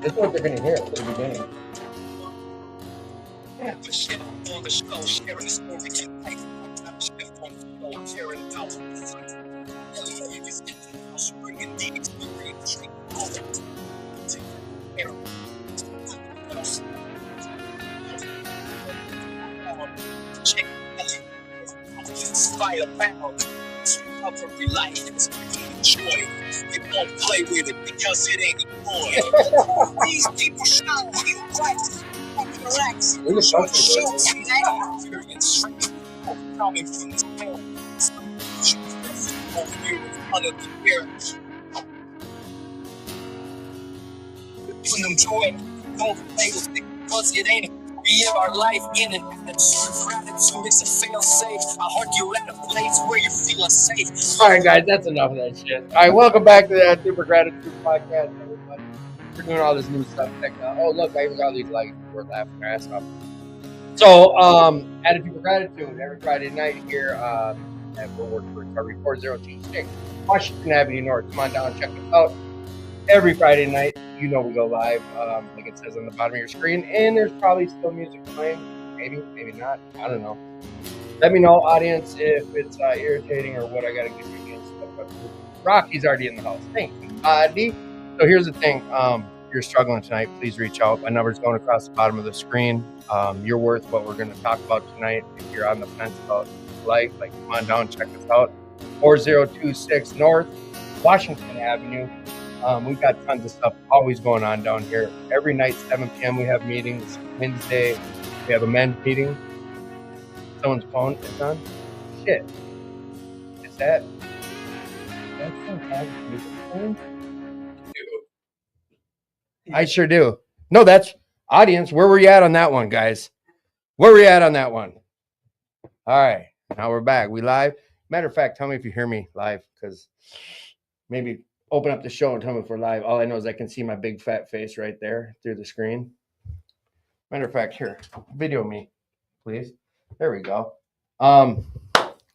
That's what they're gonna hear at the beginning. Every life is joy. We won't play with it because it ain't a toy. These people shine real bright. Relax. Short show tonight. Experience coming from this world. Over here with other parents. Giving them joy. Don't play with it because it ain't a we live our life in an attitude of gratitude. It's a fail safe. I heart you at a place where you feel safe. All right, guys, that's enough of that shit. All right, welcome back to the Super Gratitude Podcast, everybody. We're doing all this new stuff. Oh, look, I even got these lights. We're laughing our ass off. So, Attitude for Gratitude every Friday night here at Work for Recovery 4026 Washington Avenue North. Come on down and check us out. Every Friday night, you know we go live, like it says on the bottom of your screen, and there's probably still music playing. Maybe not. I don't know. Let me know, audience, if it's irritating or what I got to get you against. Rocky's already in the house. Thank you, buddy. So here's the thing. If you're struggling tonight, please reach out. My number's going across the bottom of the screen. You're worth what we're going to talk about tonight. If you're on the fence about life, like come on down, check us out. 4026 North Washington Avenue. We've got tons of stuff always going on down here. Every night, 7 p.m., we have meetings. Wednesday, we have a men's meeting. Someone's phone is on. Shit. Is that I sure do. No, that's audience. Where were you at on that one, guys? Where were you at on that one? All right. Now we're back. We live. Matter of fact, tell me if you hear me live, because maybe open up the show and tell me if we're live. All I know is I can see my big fat face right there through the screen. Matter of fact, here, video me, please. There we go.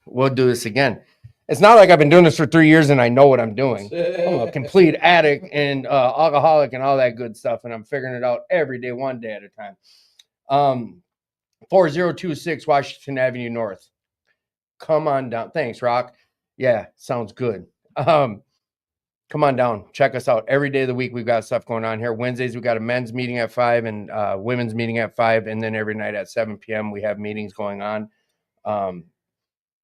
We'll do this again. It's not like I've been doing this for 3 years and I know what I'm doing. I'm a complete addict and alcoholic and all that good stuff, and I'm figuring it out every day, one day at a time. 4026 Washington Avenue North. Come on down. Thanks, Rock. Yeah, sounds good. Come on down. Check us out. Every day of the week, we've got stuff going on here. Wednesdays, we've got a men's meeting at 5 and women's meeting at 5. And then every night at 7 p.m., we have meetings going on.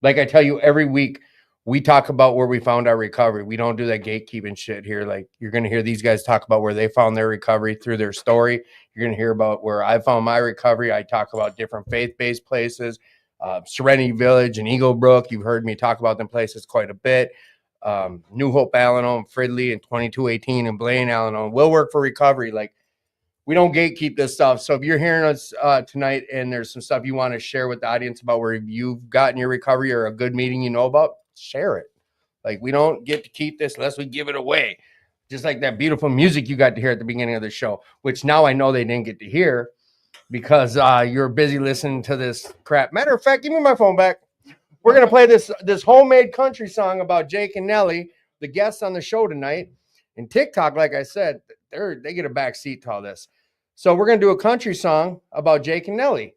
Like I tell you, every week, we talk about where we found our recovery. We don't do that gatekeeping shit here. Like, you're going to hear these guys talk about where they found their recovery through their story. You're going to hear about where I found my recovery. I talk about different faith-based places, Serenity Village and Eagle Brook. You've heard me talk about them places quite a bit. New Hope, Al-Anon, Fridley, and 2218 and Blaine, Al-Anon will work for recovery. Like, we don't gatekeep this stuff. So if you're hearing us tonight and there's some stuff you want to share with the audience about where you've gotten your recovery or a good meeting you know about, share it. Like, we don't get to keep this unless we give it away. Just like that beautiful music you got to hear at the beginning of the show, which now I know they didn't get to hear because you're busy listening to this crap. Matter of fact, give me my phone back. We're going to play this homemade country song about Jake and Nellie, the guests on the show tonight. And TikTok, like I said, they get a back seat to all this. So we're going to do a country song about Jake and Nellie.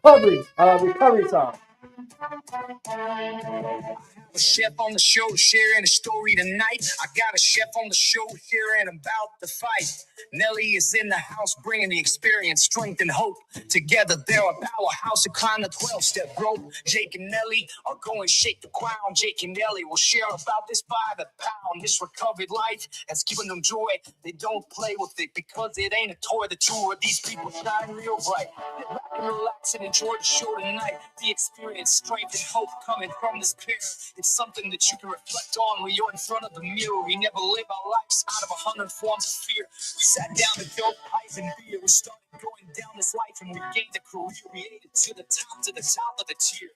Recovery song. A chef on the show sharing a story tonight. I got a chef on the show sharing about the fight. Nellie is in the house bringing the experience, strength, and hope. Together they're a powerhouse to climb the 12-step rope. Jake and Nellie are going shake the crown. Jake and Nellie will share about this by the pound. This recovered life has given them joy. They don't play with it because it ain't a toy. The two of these people shine real bright. Get back and relax and enjoy the show tonight. The experience, strength, and hope coming from this pair. It's something that you can reflect on when you're in front of the mirror. We never live our lives out of 100 forms of fear. We sat down to dope, pipe, and beer. We started going down this life and we gained a career. We ate it to the top of the tier.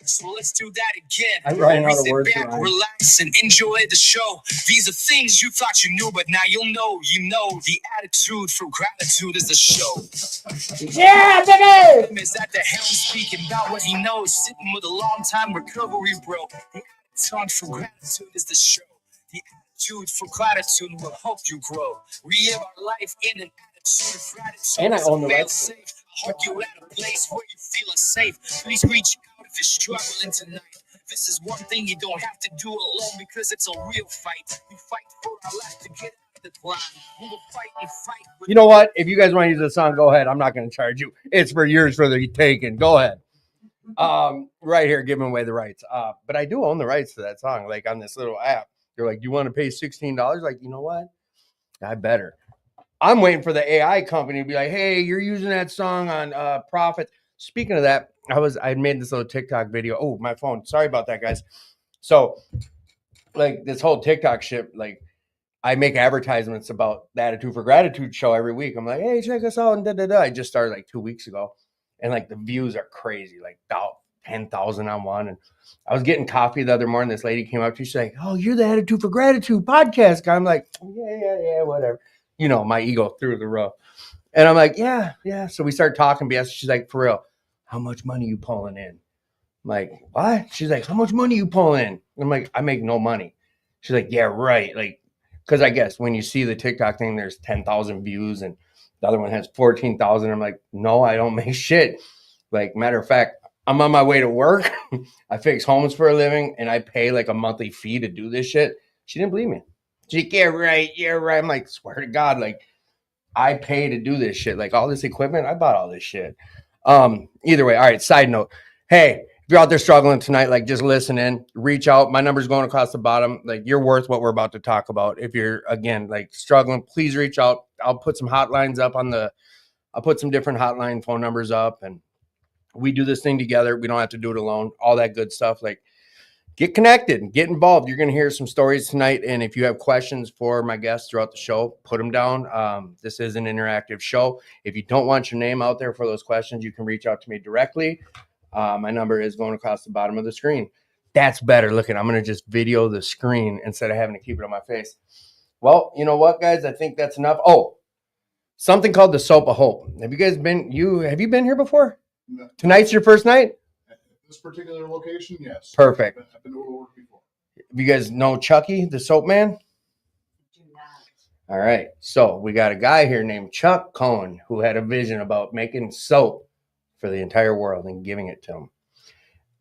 So let's do that again. I'm writing We out a sit word back, for relax, and enjoy the show. These are things you thought you knew, but now you'll know. You know, the attitude for gratitude is the show. Yeah, baby! Is at the helm speaking about what he knows, sitting with a long time recovery bro. The attitude for gratitude is the show. The attitude for gratitude will help you grow. Relive our life in an attitude of gratitude. And I own the Feel rights. safe. I hope you're at a place where you feel safe. Please reach out if you're struggling tonight. This is one thing you don't have to do alone because it's a real fight. We fight for our life to get out of the climb. We will fight and fight. You know what? If you guys want to use the song, go ahead. I'm not going to charge you. It's for yours for the taking. Go ahead. Right here, giving away the rights. But I do own the rights to that song, like on this little app. They're like, "Do you want to pay $16?" Like, you know what? I better. I'm waiting for the AI company to be like, "Hey, you're using that song on Profit." Speaking of that, I made this little TikTok video. Oh, my phone. Sorry about that, guys. So, like this whole TikTok shit, like I make advertisements about the Attitude for Gratitude show every week. I'm like, "Hey, check us out," and da da da. I just started like 2 weeks ago, and like the views are crazy, like 10,000 on one. And I was getting coffee the other morning. This lady came up to me. She's like, "Oh, you're the Attitude for Gratitude podcast guy." I'm like, yeah, whatever. You know, my ego through the roof. And I'm like, yeah. So we started talking BS. She's like, "For real, how much money you pulling in?" I'm like, "What?" She's like, "How much money you pulling in?" I'm like, "I make no money." She's like, "Yeah, right." Like, because I guess when you see the TikTok thing, there's 10,000 views and the other one has 14,000. I'm like, "No, I don't make shit." Like, matter of fact, I'm on my way to work. I fix homes for a living and I pay like a monthly fee to do this shit. She didn't believe me. She's like, "Yeah, right. I'm like, swear to God, like, I pay to do this shit. Like, all this equipment, I bought all this shit. Either way, all right, side note. Hey, if you're out there struggling tonight, like, just listen in, reach out. My number's going across the bottom. Like, you're worth what we're about to talk about. If you're, again, like, struggling, please reach out. I'll put some hotlines up I'll put some different hotline phone numbers up, and we do this thing together. We don't have to do it alone. All that good stuff. Like, get connected, get involved. You're going to hear some stories tonight. And if you have questions for my guests throughout the show, put them down. This is an interactive show. If you don't want your name out there for those questions, you can reach out to me directly. My number is going across the bottom of the screen. That's better. Look at, I'm going to just video the screen instead of having to keep it on my face. Well, you know what, guys? I think that's enough. Oh, something called the Soap of Hope. Have you been here before? No. Tonight's your first night? At this particular location, yes. Perfect. I've been to work before. You guys know Chucky, the soap man? Do not. All right. So we got a guy here named Chuck Cohen who had a vision about making soap for the entire world and giving it to him.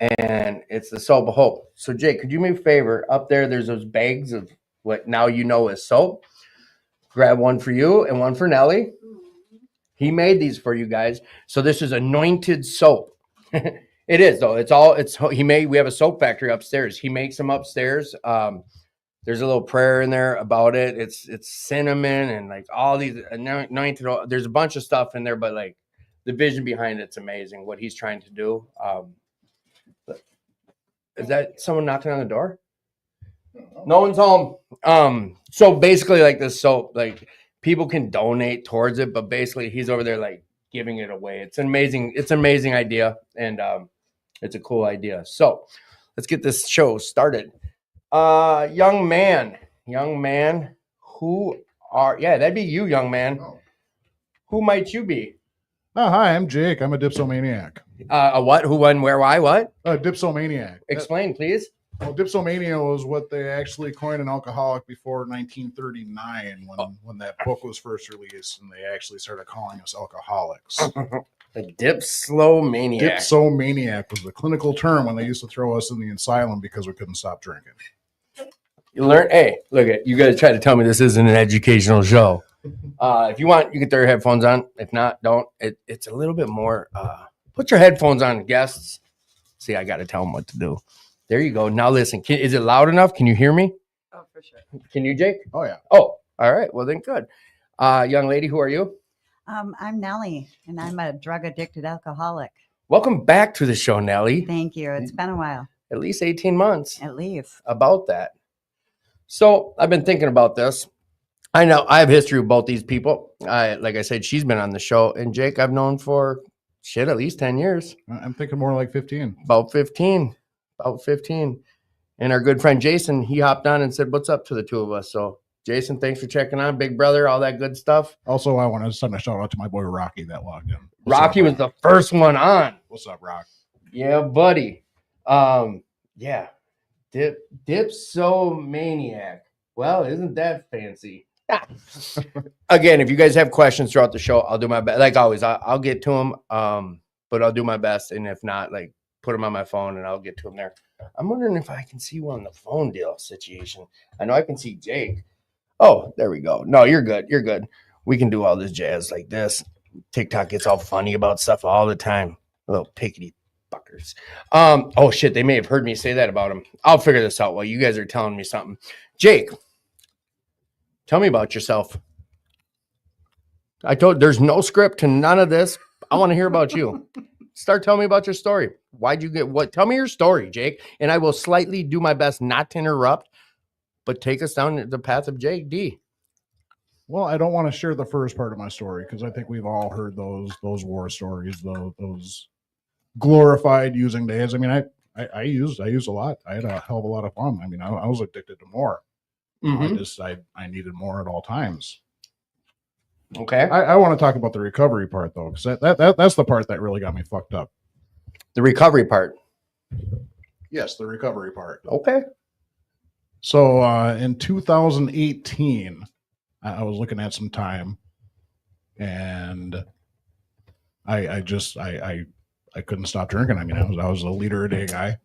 And it's the Soap of Hope. So, Jake, could you do me a favor? Up there, there's those bags of what now you know is soap. Grab one for you and one for Nellie. He made these for you guys. So this is anointed soap. It is, though. We have a soap factory upstairs. He makes them upstairs. There's a little prayer in there about it. It's cinnamon and like all these anointed. There's a bunch of stuff in there, but like the vision behind it's amazing. What he's trying to do. Is that someone knocking on the door? No one's home. So basically, like this soap, like people can donate towards it, but basically he's over there like giving it away. It's an amazing idea, and it's a cool idea. So let's get this show started. Young man, that'd be you, young man. Oh. Who might you be? Oh, hi, I'm Jake. I'm a dipsomaniac. A what? Who, when, where, why, what? A dipsomaniac. Explain, please. Well, dipsomania was what they actually coined an alcoholic before 1939 when that book was first released, and they actually started calling us alcoholics. A dipsomaniac. Dipsomaniac was the clinical term when they used to throw us in the asylum because we couldn't stop drinking. You learn. Hey, look at you guys try to tell me this isn't an educational show. If you want, you can throw your headphones on. If not, don't. It's a little bit more. Put your headphones on, guests. See, I got to tell them what to do. There you go. Now listen. Is it loud enough? Can you hear me? Oh, for sure. Can you, Jake? Oh, yeah. Oh, all right. Well, then good. Young lady, who are you? I'm Nellie, and I'm a drug-addicted alcoholic. Welcome back to the show, Nellie. Thank you. It's been a while. At least 18 months. At least. About that. So I've been thinking about this. I know I have history with both these people. Like I said, she's been on the show, and Jake I've known for shit, at least 10 years. I'm thinking more like 15. About 15. And our good friend Jason, he hopped on and said, what's up to the two of us? So Jason, thanks for checking on, big brother, all that good stuff. Also, I want to send a shout out to my boy Rocky that logged in. Rocky was the first one on. What's up, Rock? Yeah, buddy. Yeah. Dipsomaniac. Well, isn't that fancy? Again, if you guys have questions throughout the show, I'll do my best. Like always, I'll get to them. But I'll do my best. And if not, like put them on my phone and I'll get to them there. I'm wondering if I can see you on the phone deal situation. I know I can see Jake. Oh, there we go. No, you're good. You're good. We can do all this jazz like this. TikTok gets all funny about stuff all the time. Little pickety fuckers. Oh shit, they may have heard me say that about him. I'll figure this out while you guys are telling me something. Jake, tell me about yourself. There's no script to none of this. I want to hear about you. Start telling me about your story. Why'd you get what? Tell me your story, Jake, and I will slightly do my best not to interrupt, but take us down the path of Jake D. Well, I don't want to share the first part of my story because I think we've all heard those war stories, those glorified using days. I mean, I used a lot. I had a hell of a lot of fun. I mean, I was addicted to more. Mm-hmm. I needed more at all times. Okay. I want to talk about the recovery part though, because that's the part that really got me fucked up. The recovery part. Yes, the recovery part. Okay. So in 2018, I was looking at some time, and I couldn't stop drinking. I mean, I was a liter a day guy,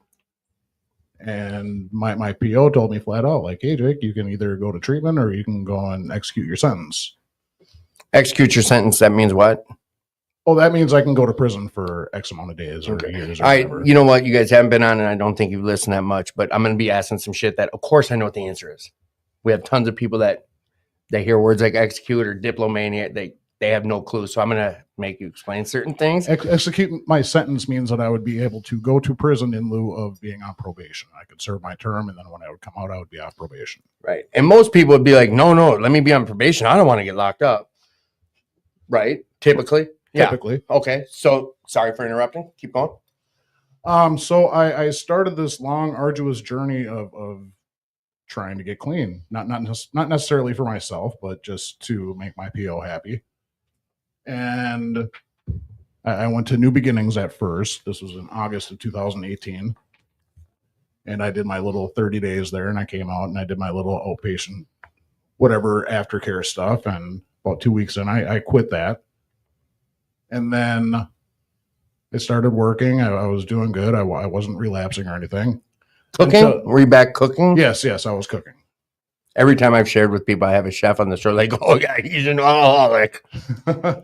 and my PO told me flat out, like, "Hey, Jake, you can either go to treatment or you can go and execute your sentence." Execute your sentence. That means what? Oh, that means I can go to prison for X amount of days or years. Or all right. whatever. You know what? You guys haven't been on, and I don't think you've listened that much, but I'm going to be asking some shit that, of course, I know what the answer is. We have tons of people that they hear words like execute or diplomania. They have no clue. So I'm going to make you explain certain things. Execute my sentence means that I would be able to go to prison in lieu of being on probation. I could serve my term, and then when I would come out, I would be off probation. Right. And most people would be like, no, let me be on probation. I don't want to get locked up. Right. Typically. Typically. Yeah. Okay. So sorry for interrupting. Keep going. So I started this long, arduous journey of trying to get clean. Not necessarily for myself, but just to make my PO happy. And I went to New Beginnings at first. This was in August of 2018. And I did my little 30 days there, and I came out and I did my little outpatient, whatever aftercare stuff. And about 2 weeks in, I quit that. And then I started working. I was doing good. I wasn't relapsing or anything. Cooking? Were you back cooking? Yes, I was cooking. Every time I've shared with people, I have a chef on the show. They go, "Oh yeah, he's an alcoholic."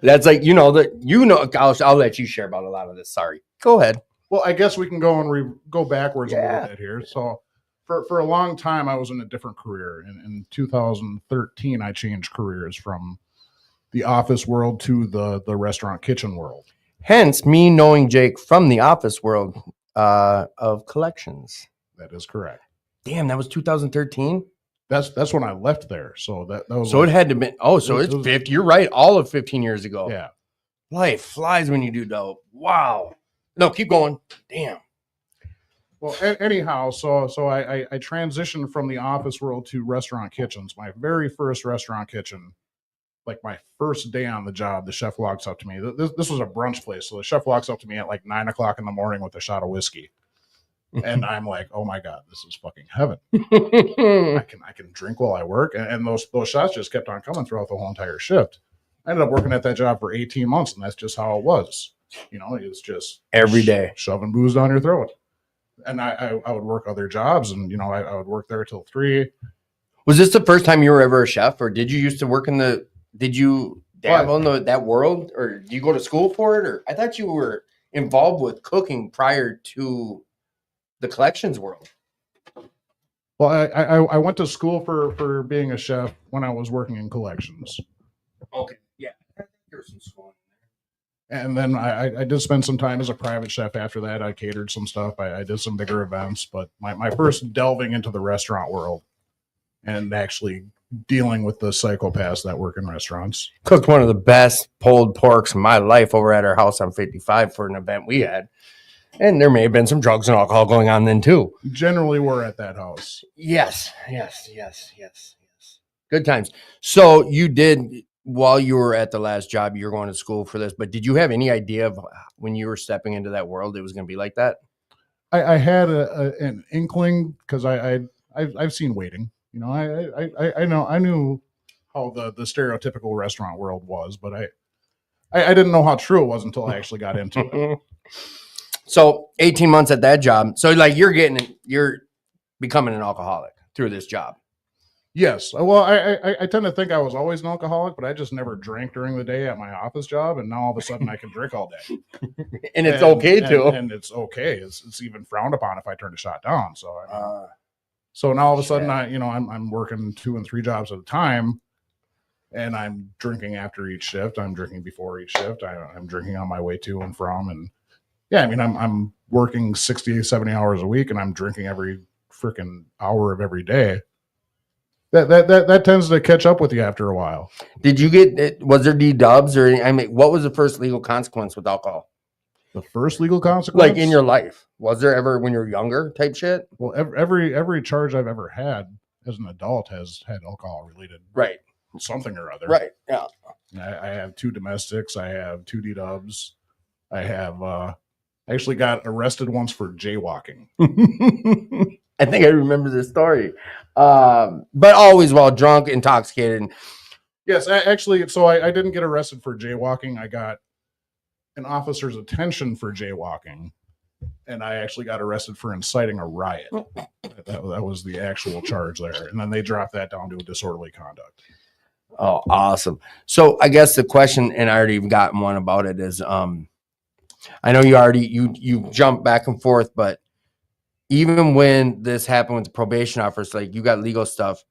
That's like, I'll let you share about a lot of this. Sorry. Go ahead. Well, I guess we can go backwards a little bit here. So for a long time, I was in a different career. In 2013, I changed careers from the office world to the restaurant kitchen world. Hence me knowing Jake from the office world of collections. That is correct. Damn, that was 2013. That's when I left there. So that was. So it had to be. Oh, so it's 50. You're right. All of 15 years ago. Yeah. Life flies when you do dope. Wow. No, keep going. Damn. Well, anyhow, so I transitioned from the office world to restaurant kitchens. My very first restaurant kitchen, like my first day on the job, the chef walks up to me. This was a brunch place. So the chef walks up to me at like 9 o'clock in the morning with a shot of whiskey. And I'm like, oh my God, this is fucking heaven. I can drink while I work. And those shots just kept on coming throughout the whole entire shift. I ended up working at that job for 18 months, and that's just how it was. It's just every day shoving booze down your throat. And I would work other jobs, and I would work there till 3. Was this the first time you were ever a chef, or did you used to work did you dabble in that world, or do you go to school for it? Or I thought you were involved with cooking prior to the collections world. Well, I went to school for being a chef when I was working in collections. Okay, yeah, there's some schooling. And then I did spend some time as a private chef after that. I catered some stuff. I did some bigger events, but my first delving into the restaurant world and actually dealing with the psychopaths that work in restaurants. Cooked one of the best pulled porks in my life over at our house on 55 for an event we had. And there may have been some drugs and alcohol going on then too. Generally, we're at that house. Yes. Good times. So you did, while you were at the last job, you were going to school for this, but did you have any idea of when you were stepping into that world, it was going to be like that? I had an inkling because I've seen Waiting. You know, I knew how the stereotypical restaurant world was, but I didn't know how true it was until I actually got into it. So 18 months at that job. So like you're becoming an alcoholic through this job. Yes. Well, I tend to think I was always an alcoholic, but I just never drank during the day at my office job, and now all of a sudden I can drink all day. And it's okay too. And it's okay. It's even frowned upon if I turn a shot down. So so now all of a sudden I'm working 2 and 3 jobs at a time, and I'm drinking after each shift. I'm drinking before each shift. I'm drinking on my way to and from, and yeah, I mean I'm working 60, 70 hours a week, and I'm drinking every freaking hour of every day. That tends to catch up with you after a while. Did you was there D-dubs or I mean, what was the first legal consequence with alcohol? The first legal consequence? Like in your life? Was there ever when you were younger type shit? Well, every charge I've ever had as an adult has had alcohol related. Right. Something or other. Right. Yeah. I have 2 domestics. I have 2 D-dubs. I have I actually got arrested once for jaywalking. I think I remember this story. But always while drunk, intoxicated. Yes, actually, so I didn't get arrested for jaywalking. I got an officer's attention for jaywalking, and I actually got arrested for inciting a riot. That was the actual charge there. And then they dropped that down to a disorderly conduct. Oh, awesome. So I guess the question, and I already gotten one about it, is I know you jump back and forth, but even when this happened with the probation officers, like you got legal stuff,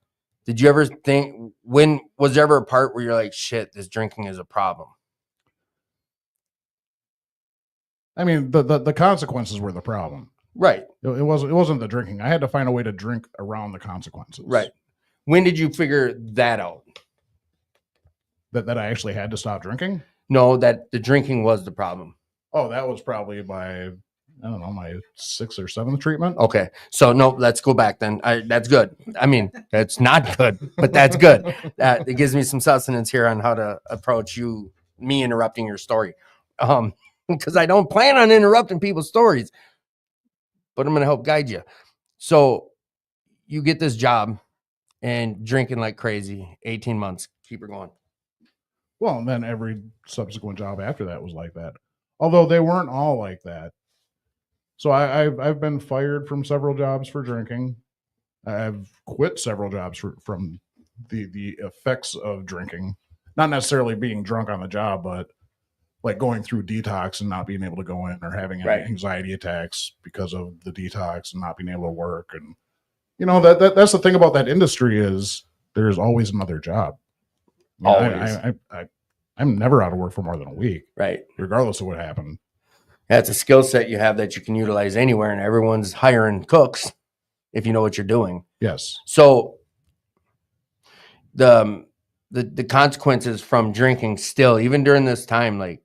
did you ever think, when was there ever a part where you're like, shit, this drinking is a problem? I mean, the consequences were the problem. Right. It wasn't the drinking. I had to find a way to drink around the consequences. Right. When did you figure that out? That I actually had to stop drinking? No, that the drinking was the problem. Oh, that was probably by, I don't know, my 6th or 7th treatment. Okay. So no, let's go back then. That's good. I mean, that's not good, but that's good. It gives me some sustenance here on how to approach me interrupting your story. Because I don't plan on interrupting people's stories, but I'm going to help guide you. So you get this job and drinking like crazy, 18 months, keep her going. Well, and then every subsequent job after that was like that. Although they weren't all like that. So I've been fired from several jobs for drinking. I've quit several jobs from the effects of drinking. Not necessarily being drunk on the job, but like going through detox and not being able to go in, or having anxiety attacks because of the detox and not being able to work. And you know, that's the thing about that industry is there's always another job. Always. I'm never out of work for more than a week. Right. Regardless of what happened. That's a skill set you have that you can utilize anywhere, and everyone's hiring cooks if you know what you're doing. Yes. So the consequences from drinking still, even during this time, like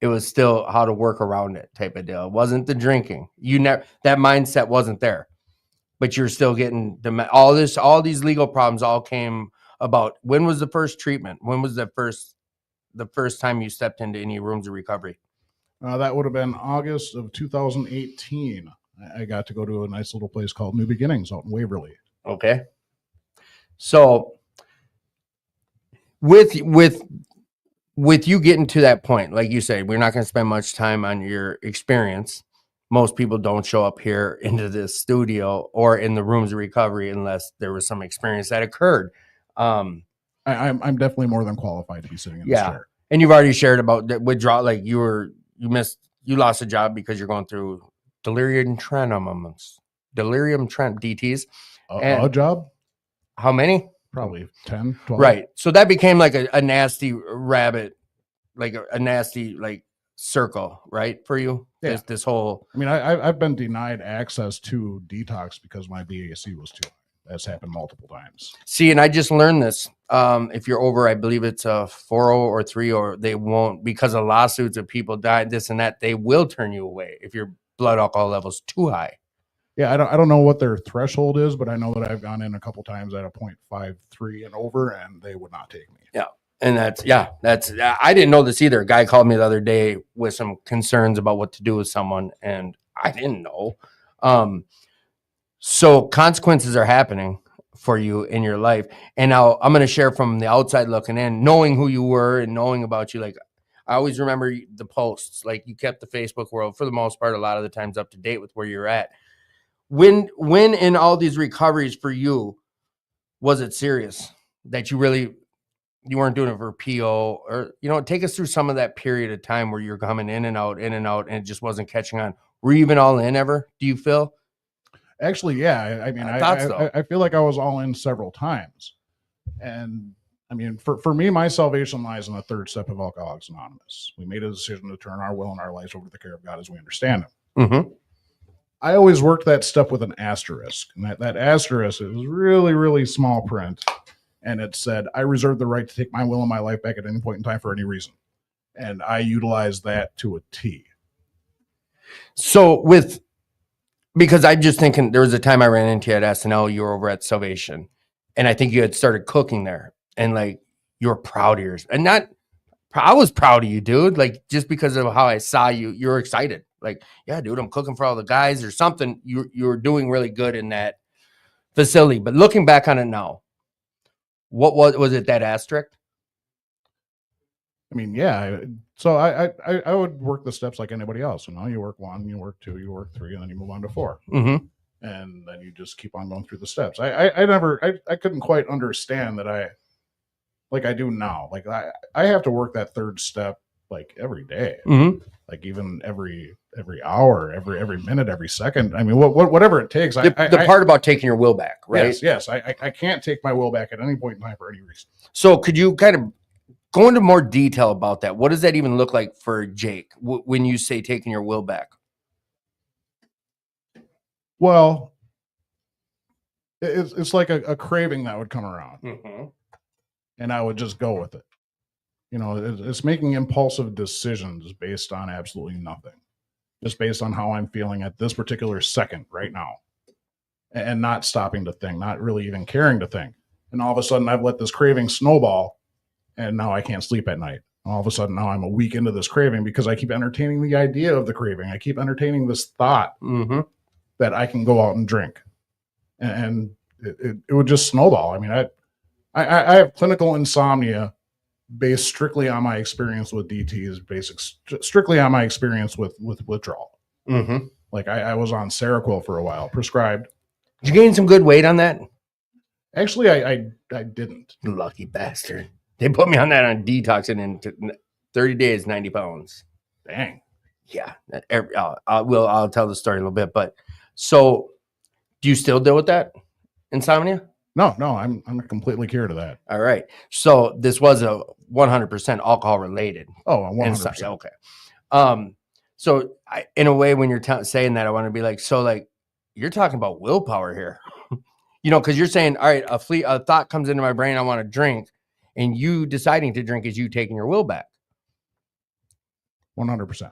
it was still how to work around it type of deal. It wasn't the drinking. That mindset wasn't there, but you're still getting all these legal problems all came about. When was the first treatment? When was the first time you stepped into any rooms of recovery? That would have been August of 2018. I got to go to a nice little place called New Beginnings out in Waverly. Okay. So with you getting to that point, like you said, we're not going to spend much time on your experience. Most people don't show up here into this studio or in the rooms of recovery unless there was some experience that occurred. I'm definitely more than qualified to be sitting in this chair. And you've already shared about the withdrawal, like you lost a job because you're going through delirium tremens, DTs. A job? How many? Probably 10, 12. Right. So that became like a nasty rabbit, like a nasty like circle, right, for you? Yeah. This whole... I mean, I've been denied access to detox because my BAC was too high. That's happened multiple times. See, and I just learned this. If you're over, I believe it's a 4.0 or 3.0, they won't, because of lawsuits of people died, this and that, they will turn you away if your blood alcohol level's too high. Yeah, I don't know what their threshold is, but I know that I've gone in a couple times at a 0.53 and over, and they would not take me. Yeah. And that's I didn't know this either. A guy called me the other day with some concerns about what to do with someone, and I didn't know. So consequences are happening for you in your life. And now I'm going to share from the outside looking in, knowing who you were and knowing about you. Like, I always remember the posts, like you kept the Facebook world for the most part, a lot of the times up to date with where you're at. When in all these recoveries for you, was it serious that you weren't doing it for PO, or, take us through some of that period of time where you're coming in and out, and it just wasn't catching on. Were you even all in ever? Do you feel? Actually, yeah. I mean, I feel like I was all in several times. And I mean, for me, my salvation lies in the third step of Alcoholics Anonymous. We made a decision to turn our will and our lives over to the care of God as we understand Him. Mm-hmm. I always worked that step with an asterisk. And that asterisk is really, really small print. And it said, I reserve the right to take my will and my life back at any point in time for any reason. And I utilized that to a T. So because I'm just thinking, there was a time I ran into you at SNL, you were over at Salvation, and I think you had started cooking there, and like, you were proud of yours, and I was proud of you, dude. Like, just because of how I saw you, you were excited. Like, yeah, dude, I'm cooking for all the guys or something. You were doing really good in that facility. But looking back on it now, what was it, that asterisk? I mean, yeah. So I would work the steps like anybody else. You work 1, you work 2, you work 3, and then you move on to 4. Mm-hmm. And then you just keep on going through the steps. I couldn't quite understand that like I do now. Like I have to work that third step like every day. Mm-hmm. Like even every hour, every minute, every second. I mean, whatever it takes. The part about taking your will back, right? Yes. I can't take my will back at any point in time for any reason. So could you kind of go into more detail about that? What does that even look like for Jake when you say taking your will back? Well, it's like a craving that would come around, mm-hmm. and I would just go with it. It's making impulsive decisions based on absolutely nothing, just based on how I'm feeling at this particular second right now, and not stopping to think, not really even caring to think. And all of a sudden, I've let this craving snowball, and now I can't sleep at night. All of a sudden, now I'm a week into this craving because I keep entertaining the idea of the craving. I keep entertaining this thought mm-hmm. that I can go out and drink, and it would just snowball. I mean, I have clinical insomnia based strictly on my experience with DTs, strictly on my experience with withdrawal. Mm-hmm. Like I was on Seroquel for a while, prescribed. Did you gain some good weight on that? Actually, I didn't. Lucky bastard. They put me on that on detox, and in 30 days, 90 pounds. Dang. Yeah. I'll tell the story a little bit, but so do you still deal with that insomnia? No, I'm completely cured of that. All right. So this was a 100% alcohol related. Oh, 100%. Okay. So in a way, when you're saying that, I want to be like, so like, you're talking about willpower here, because you're saying, all right, a thought comes into my brain, I want to drink, and you deciding to drink is you taking your will back. 100%.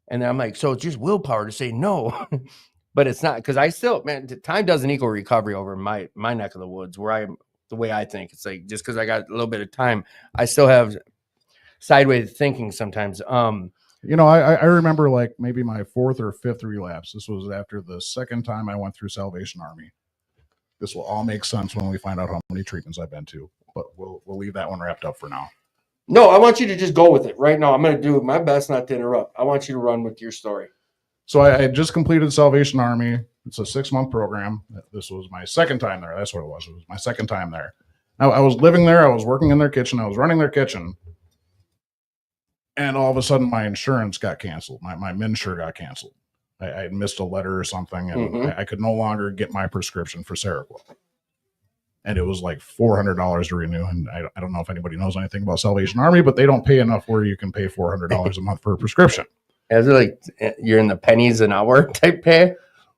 And then I'm like, so it's just willpower to say no. But it's not, because I still, man, time doesn't equal recovery over in my neck of the woods where the way I think. It's like, just because I got a little bit of time, I still have sideways thinking sometimes. I remember like maybe my 4th or 5th relapse. This was after the second time I went through Salvation Army. This will all make sense when we find out how many treatments I've been to, but we'll leave that one wrapped up for now. No, I want you to just go with it right now. I'm going to do my best not to interrupt. I want you to run with your story. So I had just completed Salvation Army. It's a 6-month program. This was my second time there. That's what it was. It was my second time there. I was living there. I was working in their kitchen. I was running their kitchen. And all of a sudden, my insurance got canceled. My MNsure got canceled. I had missed a letter or something, and mm-hmm. I could no longer get my prescription for Seroquel. And it was like $400 to renew. And I don't know if anybody knows anything about Salvation Army, but they don't pay enough where you can pay $400 a month for a prescription. Is it like you're in the pennies an hour type pay?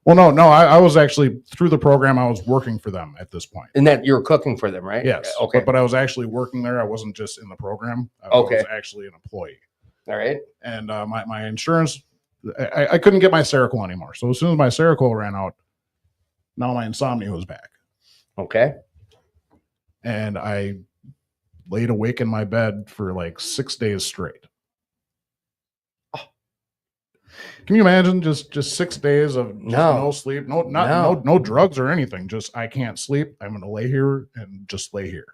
Well, no, I was actually through the program. I was working for them at this point. And that you're cooking for them, right? Yes. Okay. But I was actually working there. I wasn't just in the program. I Okay. was actually an employee. All right. And my insurance, I couldn't get my Seroquel anymore. So as soon as my Seroquel ran out, now my insomnia was back. Okay. And I laid awake in my bed for like 6 days straight. Can you imagine just 6 days of no sleep, no drugs or anything? Just I can't sleep. I'm gonna lay here and just lay here,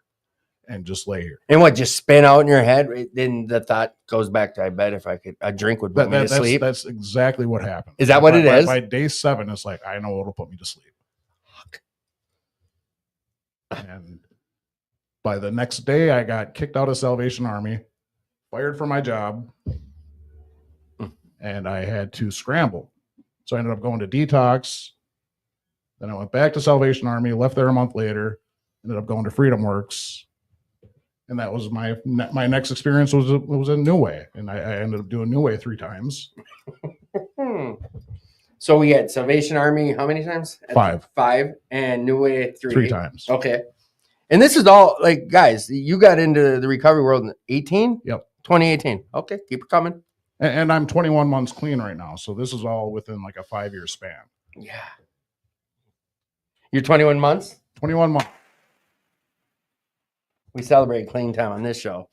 and just lay here. And what, just spin out in your head? Then the thought goes back to, I bet if I could, a drink would put me to sleep. That's exactly what happened. Is that what it is? By day 7, it's like I know what'll put me to sleep. And by the next day, I got kicked out of Salvation Army, fired from my job, and I had to scramble. So I ended up going to detox. Then I went back to Salvation Army, left there a month later, ended up going to Freedom Works. And that was my next experience was a New Way. And I ended up doing New Way 3 times. So we had Salvation Army how many times? 5. 5 and New Way 3 times. Okay. And this is all, like, guys, you got into the recovery world in 18? Yep. 2018. Okay, keep it coming. And I'm 21 months clean right now. So this is all within like a 5-year span. Yeah. You're 21 months? 21 months. We celebrate clean time on this show.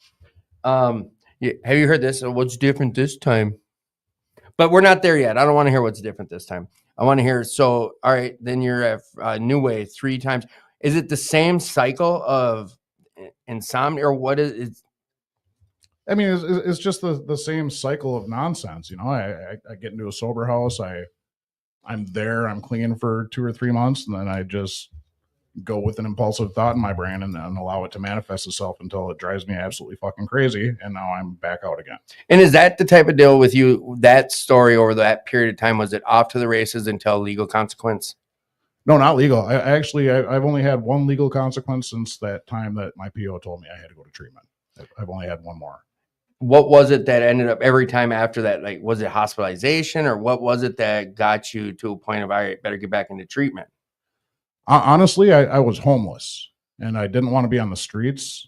Have you heard this? What's different this time? But we're not there yet. I don't want to hear what's different this time. I want to hear, so, all right, then you're at New Way 3 times. Is it the same cycle of insomnia, or what is it? I mean, it's just the same cycle of nonsense. You know, I get into a sober house. I'm there. I'm clean for 2 or 3 months, and then I just go with an impulsive thought in my brain and allow it to manifest itself until it drives me absolutely fucking crazy. And now I'm back out again. And is that the type of deal with you? That story over that period of time, was it off to the races until legal consequence? No, not legal. I've only had 1 legal consequence since that time that my PO told me I had to go to treatment. I've only had 1 more. What was it that ended up every time after that? Like, was it hospitalization, or what was it that got you to a point of, all right, better get back into treatment? Honestly, I was homeless and I didn't want to be on the streets.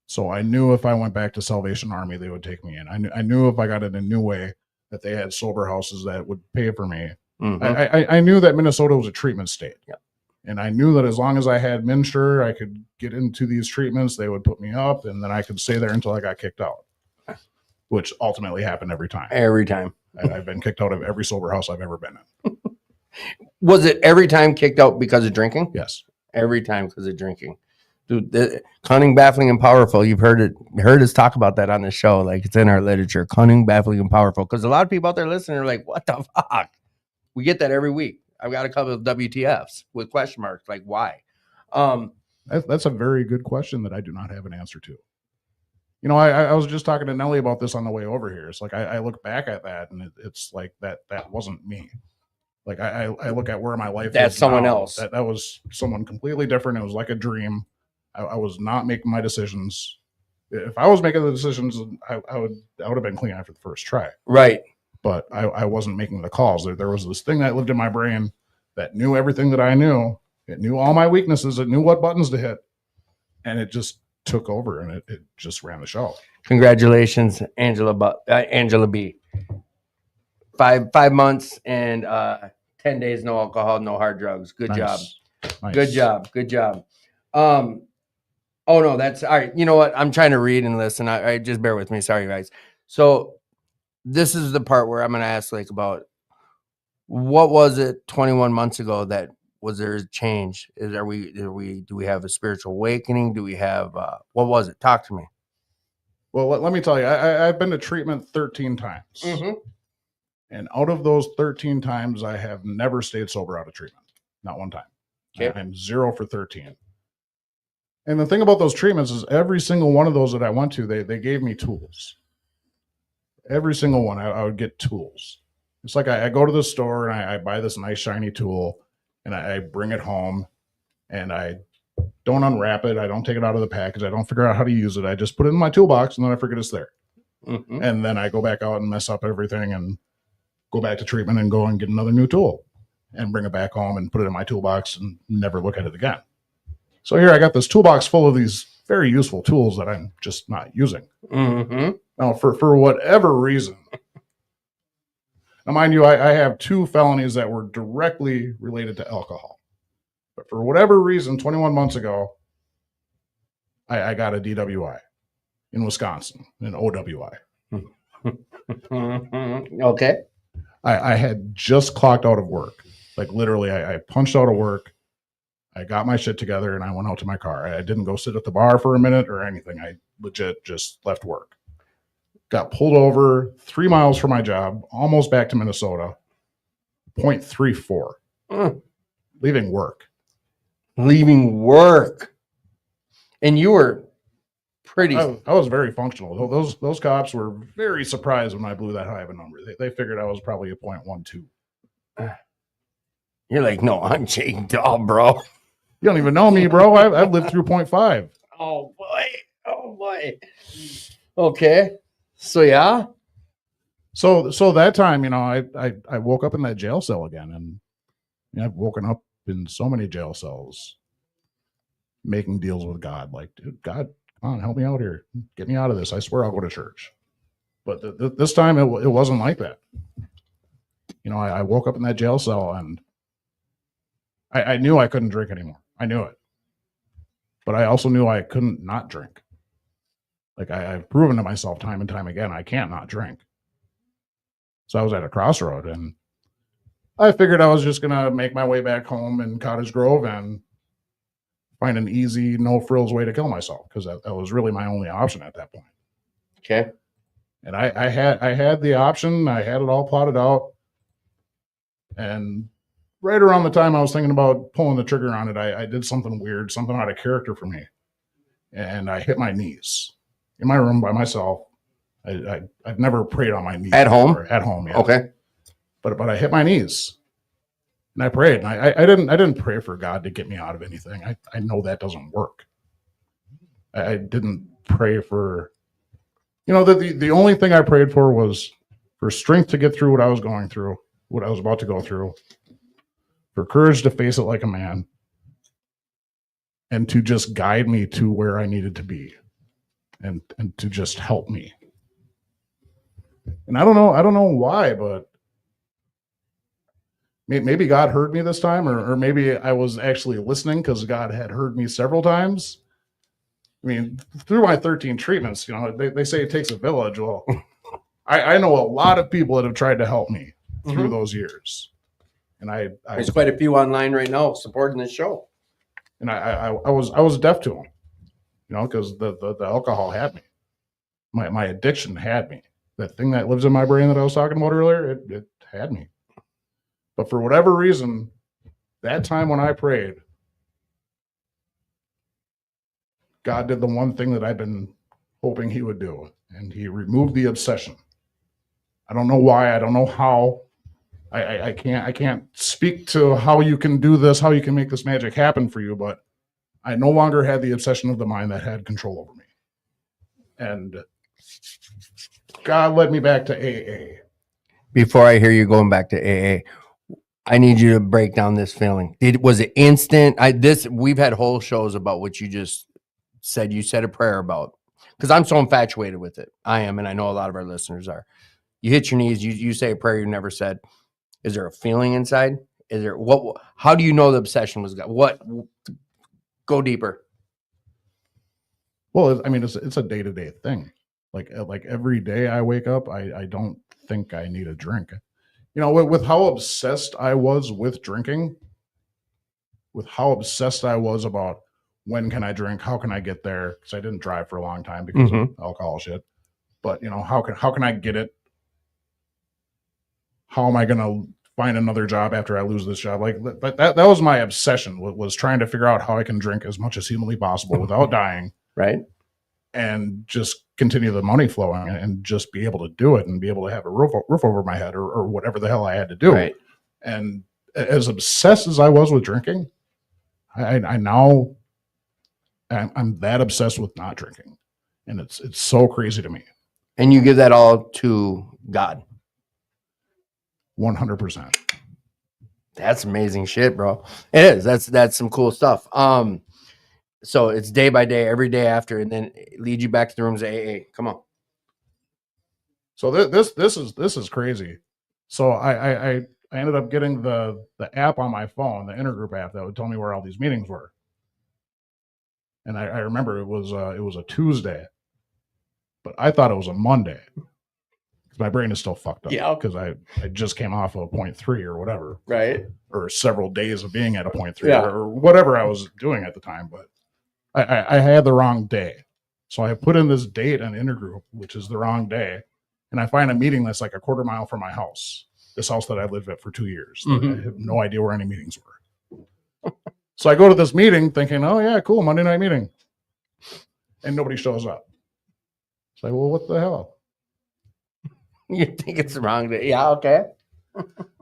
So I knew if I went back to Salvation Army, they would take me in. I knew if I got in a New Way that they had sober houses that would pay for me. Mm-hmm. I knew that Minnesota was a treatment state. Yep. And I knew that as long as I had MNsure, I could get into these treatments. They would put me up, and then I could stay there until I got kicked out, which ultimately happened every time. Every time. I've been kicked out of every sober house I've ever been in. Was it every time kicked out because of drinking? Yes. Every time because of drinking. Dude, cunning, baffling, and powerful. You've heard us talk about that on the show. Like, it's in our literature. Cunning, baffling, and powerful. Because a lot of people out there listening are like, what the fuck? We get that every week. I've got a couple of WTFs with question marks. Like, why? That's a very good question that I do not have an answer to. You know, I was just talking to Nellie about this on the way over here. It's like I look back at that, and it's like that wasn't me. Like I look at where my life that's is someone now. else. That was someone completely different. It was like a dream. I was not making my decisions. If I was making the decisions, I would have been clean after the first try. Right. But I wasn't making the calls. There was this thing that lived in my brain that knew everything that I knew. It knew all my weaknesses. It knew what buttons to hit. And it just took over, and it just ran the show. Congratulations, Angela B. 5 months and 10 days, no alcohol, no hard drugs. Good job. Nice. Good job. Oh no, that's all right. You know what? I'm trying to read and listen. I just bear with me. Sorry, guys. So this is the part where I'm going to ask, like, about what was it 21 months ago that was there a change? Do we have a spiritual awakening? Do we have what was it? Talk to me. Well, let me tell you, I've been to treatment 13 times. Mm-hmm. And out of those 13 times, I have never stayed sober out of treatment. Not one time. Okay. I'm 0 for 13. And the thing about those treatments is every single one of those that I went to, they gave me tools. Every single one, I would get tools. It's like I go to the store and I buy this nice shiny tool and I bring it home and I don't unwrap it. I don't take it out of the package. I don't figure out how to use it. I just put it in my toolbox and then I forget it's there. Mm-hmm. And then I go back out and mess up everything and go back to treatment and go and get another new tool. and bring it back home and put it in my toolbox and never look at it again. So here I got this toolbox full of these very useful tools that I'm just not using. Mm-hmm. Now, for whatever reason, now mind you, I have 2 felonies that were directly related to alcohol. But for whatever reason, 21 months ago, I got a DWI in Wisconsin, an OWI. Okay. I had just clocked out of work. Like literally, I punched out of work. I got my shit together and I went out to my car. I didn't go sit at the bar for a minute or anything. I legit just left work. Got pulled over 3 miles from my job, almost back to Minnesota, 0.34. Leaving work. Leaving work. And you were pretty. I was very functional. Those cops were very surprised when I blew that high of a number. They figured I was probably a 0.12. You're like, no, I'm Jake Dahl, bro. You don't even know me, bro. I've lived through 0.5. Oh boy. Oh boy. Okay. So yeah. So that time, I woke up in that jail cell again, and I've woken up in so many jail cells, making deals with God. Like, dude, God, come on, help me out here, get me out of this. I swear I'll go to church. But this time it wasn't like that. I woke up in that jail cell and I knew I couldn't drink anymore. I knew it, but I also knew I couldn't not drink. Like I've proven to myself time and time again, I can't not drink. So I was at a crossroad and I figured I was just going to make my way back home in Cottage Grove and find an easy, no frills way to kill myself. Cause that was really my only option at that point. Okay. And I had the option. I had it all plotted out. And right around the time I was thinking about pulling the trigger on it, I did something weird, something out of character for me. And I hit my knees in my room by myself. I've never prayed on my knees. At home? Before. At home, yeah. Okay. But I hit my knees and I prayed. And I didn't pray for God to get me out of anything. I know that doesn't work. I didn't pray for, the only thing I prayed for was for strength to get through what I was going through, what I was about to go through, for courage to face it like a man, and to just guide me to where I needed to be, and to just help me. And I don't know why, but maybe God heard me this time, or maybe I was actually listening because God had heard me several times. I mean, through my 13 treatments, they say it takes a village. Well, I know a lot of people that have tried to help me through those years. And there's quite a few online right now supporting this show. And I was deaf to them, because the alcohol had me. My addiction had me. That thing that lives in my brain that I was talking about earlier, it had me. But for whatever reason, that time when I prayed, God did the one thing that I've been hoping he would do, and he removed the obsession. I don't know why. I don't know how. I can't speak to how you can do this, how you can make this magic happen for you, but I no longer had the obsession of the mind that had control over me. And God led me back to AA. Before I hear you going back to AA, I need you to break down this feeling. Was it instant? We've had whole shows about what you just said. You said a prayer about, because I'm so infatuated with it. I am, and I know a lot of our listeners are. You hit your knees. You say a prayer you never said. Is there a feeling inside? Is there what? How do you know the obsession was God? What? Go deeper. Well, I mean, it's a day-to-day thing. Like every day I wake up, I don't think I need a drink. With how obsessed I was with drinking, with how obsessed I was about when can I drink, how can I get there? Because I didn't drive for a long time because of alcohol shit. But how can I get it? How am I going to find another job after I lose this job? Like that was my obsession, was trying to figure out how I can drink as much as humanly possible without dying. Right. And just continue the money flowing and just be able to do it and be able to have a roof over my head or whatever the hell I had to do. Right. And as obsessed as I was with drinking, I'm that obsessed with not drinking. And it's so crazy to me. And you give that all to God. 100%. That's amazing shit, bro. It is. That's some cool stuff. So it's day by day, every day after, and then lead you back to the rooms of AA. Come on. So this is crazy. So I ended up getting the app on my phone, the intergroup app that would tell me where all these meetings were. And I remember it was a Tuesday, but I thought it was a Monday because my brain is still fucked up. Yeah. Because I just came off of 0.3 or whatever, Right. or several days of being at a 0.3 Yeah. or whatever I was doing at the time. But I had the wrong day, so I put in this date on intergroup, which is the wrong day, and I find a meeting that's like a quarter mile from my house. This house that I lived at for 2 years. Mhm. I have no idea where any meetings were. So I go to this meeting thinking, oh yeah, cool, Monday night meeting. And nobody shows up. It's like, well, what the hell? You think it's the wrong day? Yeah, okay.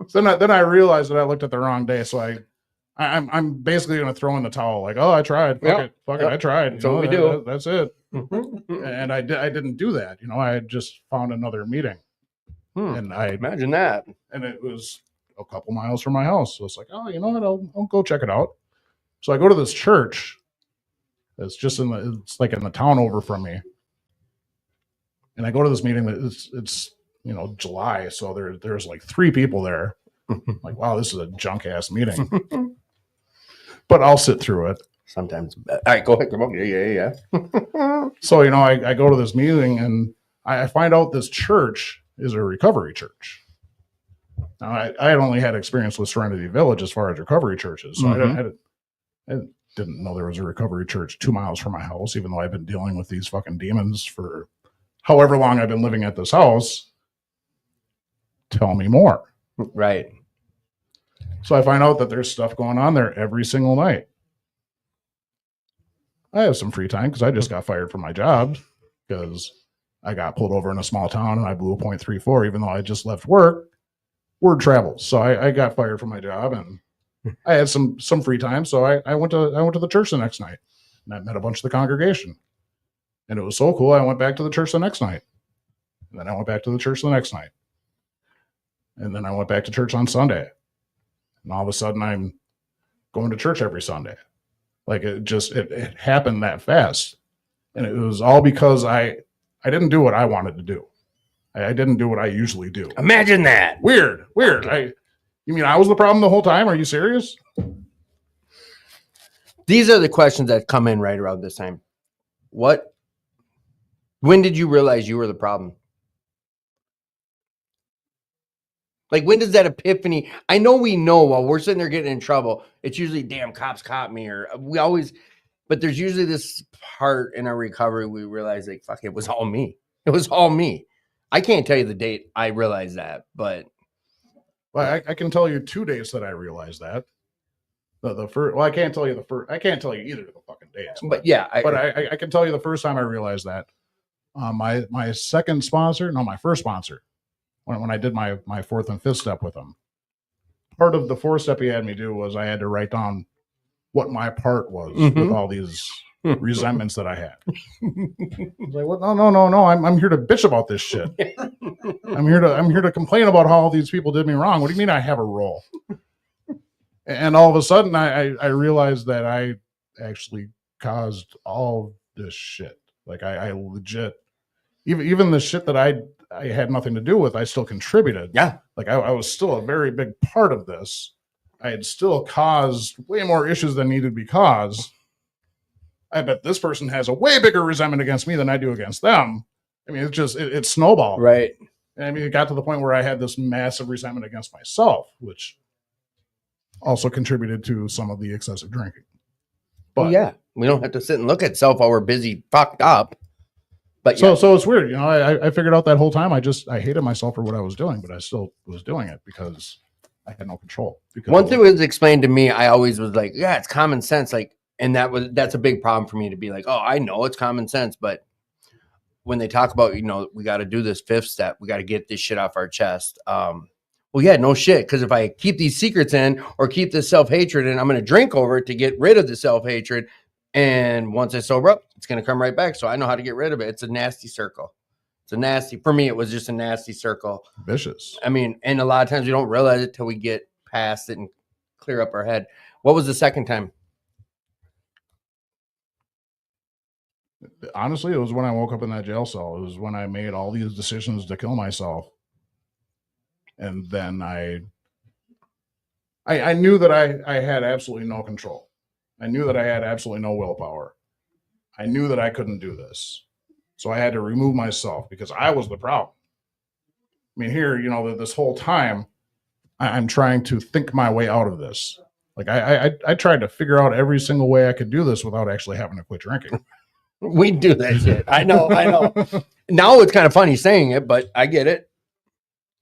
So then I realized that I looked at the wrong day. So I'm basically gonna throw in the towel, like, oh, I tried. Fuck it, I tried. That's what we do. That's it. Mhm. And I didn't do that. I had just found another meeting. And Imagine that. and it was a couple miles from my house. So it's like, oh, you know what? I'll go check it out. So I go to this church. It's just it's like in the town over from me. And I go to this meeting that it's July, so there's like 3 people there. Like, wow, this is a junk ass meeting. But I'll sit through it. Sometimes. All right, go ahead. Come on. Yeah. So, I go to this meeting and I find out this church is a recovery church. Now, I had only had experience with Serenity Village as far as recovery churches. So I didn't know there was a recovery church 2 miles from my house, even though I've been dealing with these fucking demons for however long I've been living at this house. Tell me more. Right. So I find out that there's stuff going on there every single night. I have some free time because I just got fired from my job because I got pulled over in a small town and I blew a 0.34, even though I just left work. Word travels. So I got fired from my job and I had some free time. So I went to the church the next night and I met a bunch of the congregation. And it was so cool. I went back to the church the next night. And then I went back to the church the next night. And then I went back to church on Sunday. And all of a sudden I'm going to church every Sunday. Like it happened that fast. And it was all because I didn't do what I wanted to do. I didn't do what I usually do. Imagine that. Weird. You mean I was the problem the whole time? Are you serious? These are the questions that come in right around this time. When did you realize you were the problem? Like, when does that epiphany? I know we know while we're sitting there getting in trouble, it's usually, damn, cops caught me, or but there's usually this part in our recovery we realize, like, fuck, it was all me. It was all me. I can't tell you the date I realized that, but. Well, I can tell you 2 days that I realized that. The first, well, I can't tell you the first. I can't tell you either of the fucking days. But yeah, I can tell you the first time I realized that. My second sponsor, no, my first sponsor, when I did my 4th and 5th step with him, part of the 4th step he had me do was I had to write down what my part was with all these resentments that I had. I was like, well, no. I'm here to bitch about this shit. I'm here to complain about how all these people did me wrong. What do you mean I have a role? And all of a sudden I realized that I actually caused all this shit. Like I legit, even the shit that I had nothing to do with, I still contributed. Yeah. Like I was still a very big part of this. I had still caused way more issues than needed to be caused. I bet this person has a way bigger resentment against me than I do against them. I mean, it snowballed. Right. And I mean, it got to the point where I had this massive resentment against myself, which also contributed to some of the excessive drinking. But yeah, we don't have to sit and look at self while we're busy fucked up. But so it's weird. I figured out that whole time I hated myself for what I was doing, but I still was doing it because I had no control. One thing was explained to me, I always was like, yeah, it's common sense. Like, and that's a big problem for me to be like, oh, I know it's common sense. But when they talk about, we got to do this 5th step, we got to get this shit off our chest. Well, yeah, no shit. Because if I keep these secrets in or keep this self-hatred in, I'm going to drink over it to get rid of the self-hatred. And once I sober up, it's going to come right back. So I know how to get rid of it. It's a nasty circle. For me, it was just a nasty circle. Vicious. I mean, and a lot of times we don't realize it till we get past it and clear up our head. What was the second time? Honestly, it was when I woke up in that jail cell. It was when I made all these decisions to kill myself. And then I knew that I had absolutely no control. I knew that I had absolutely no willpower. I knew that I couldn't do this. So I had to remove myself because I was the problem. I mean, here, this whole time, I'm trying to think my way out of this. Like I tried to figure out every single way I could do this without actually having to quit drinking. We do that shit. I know. Now it's kind of funny saying it, but I get it.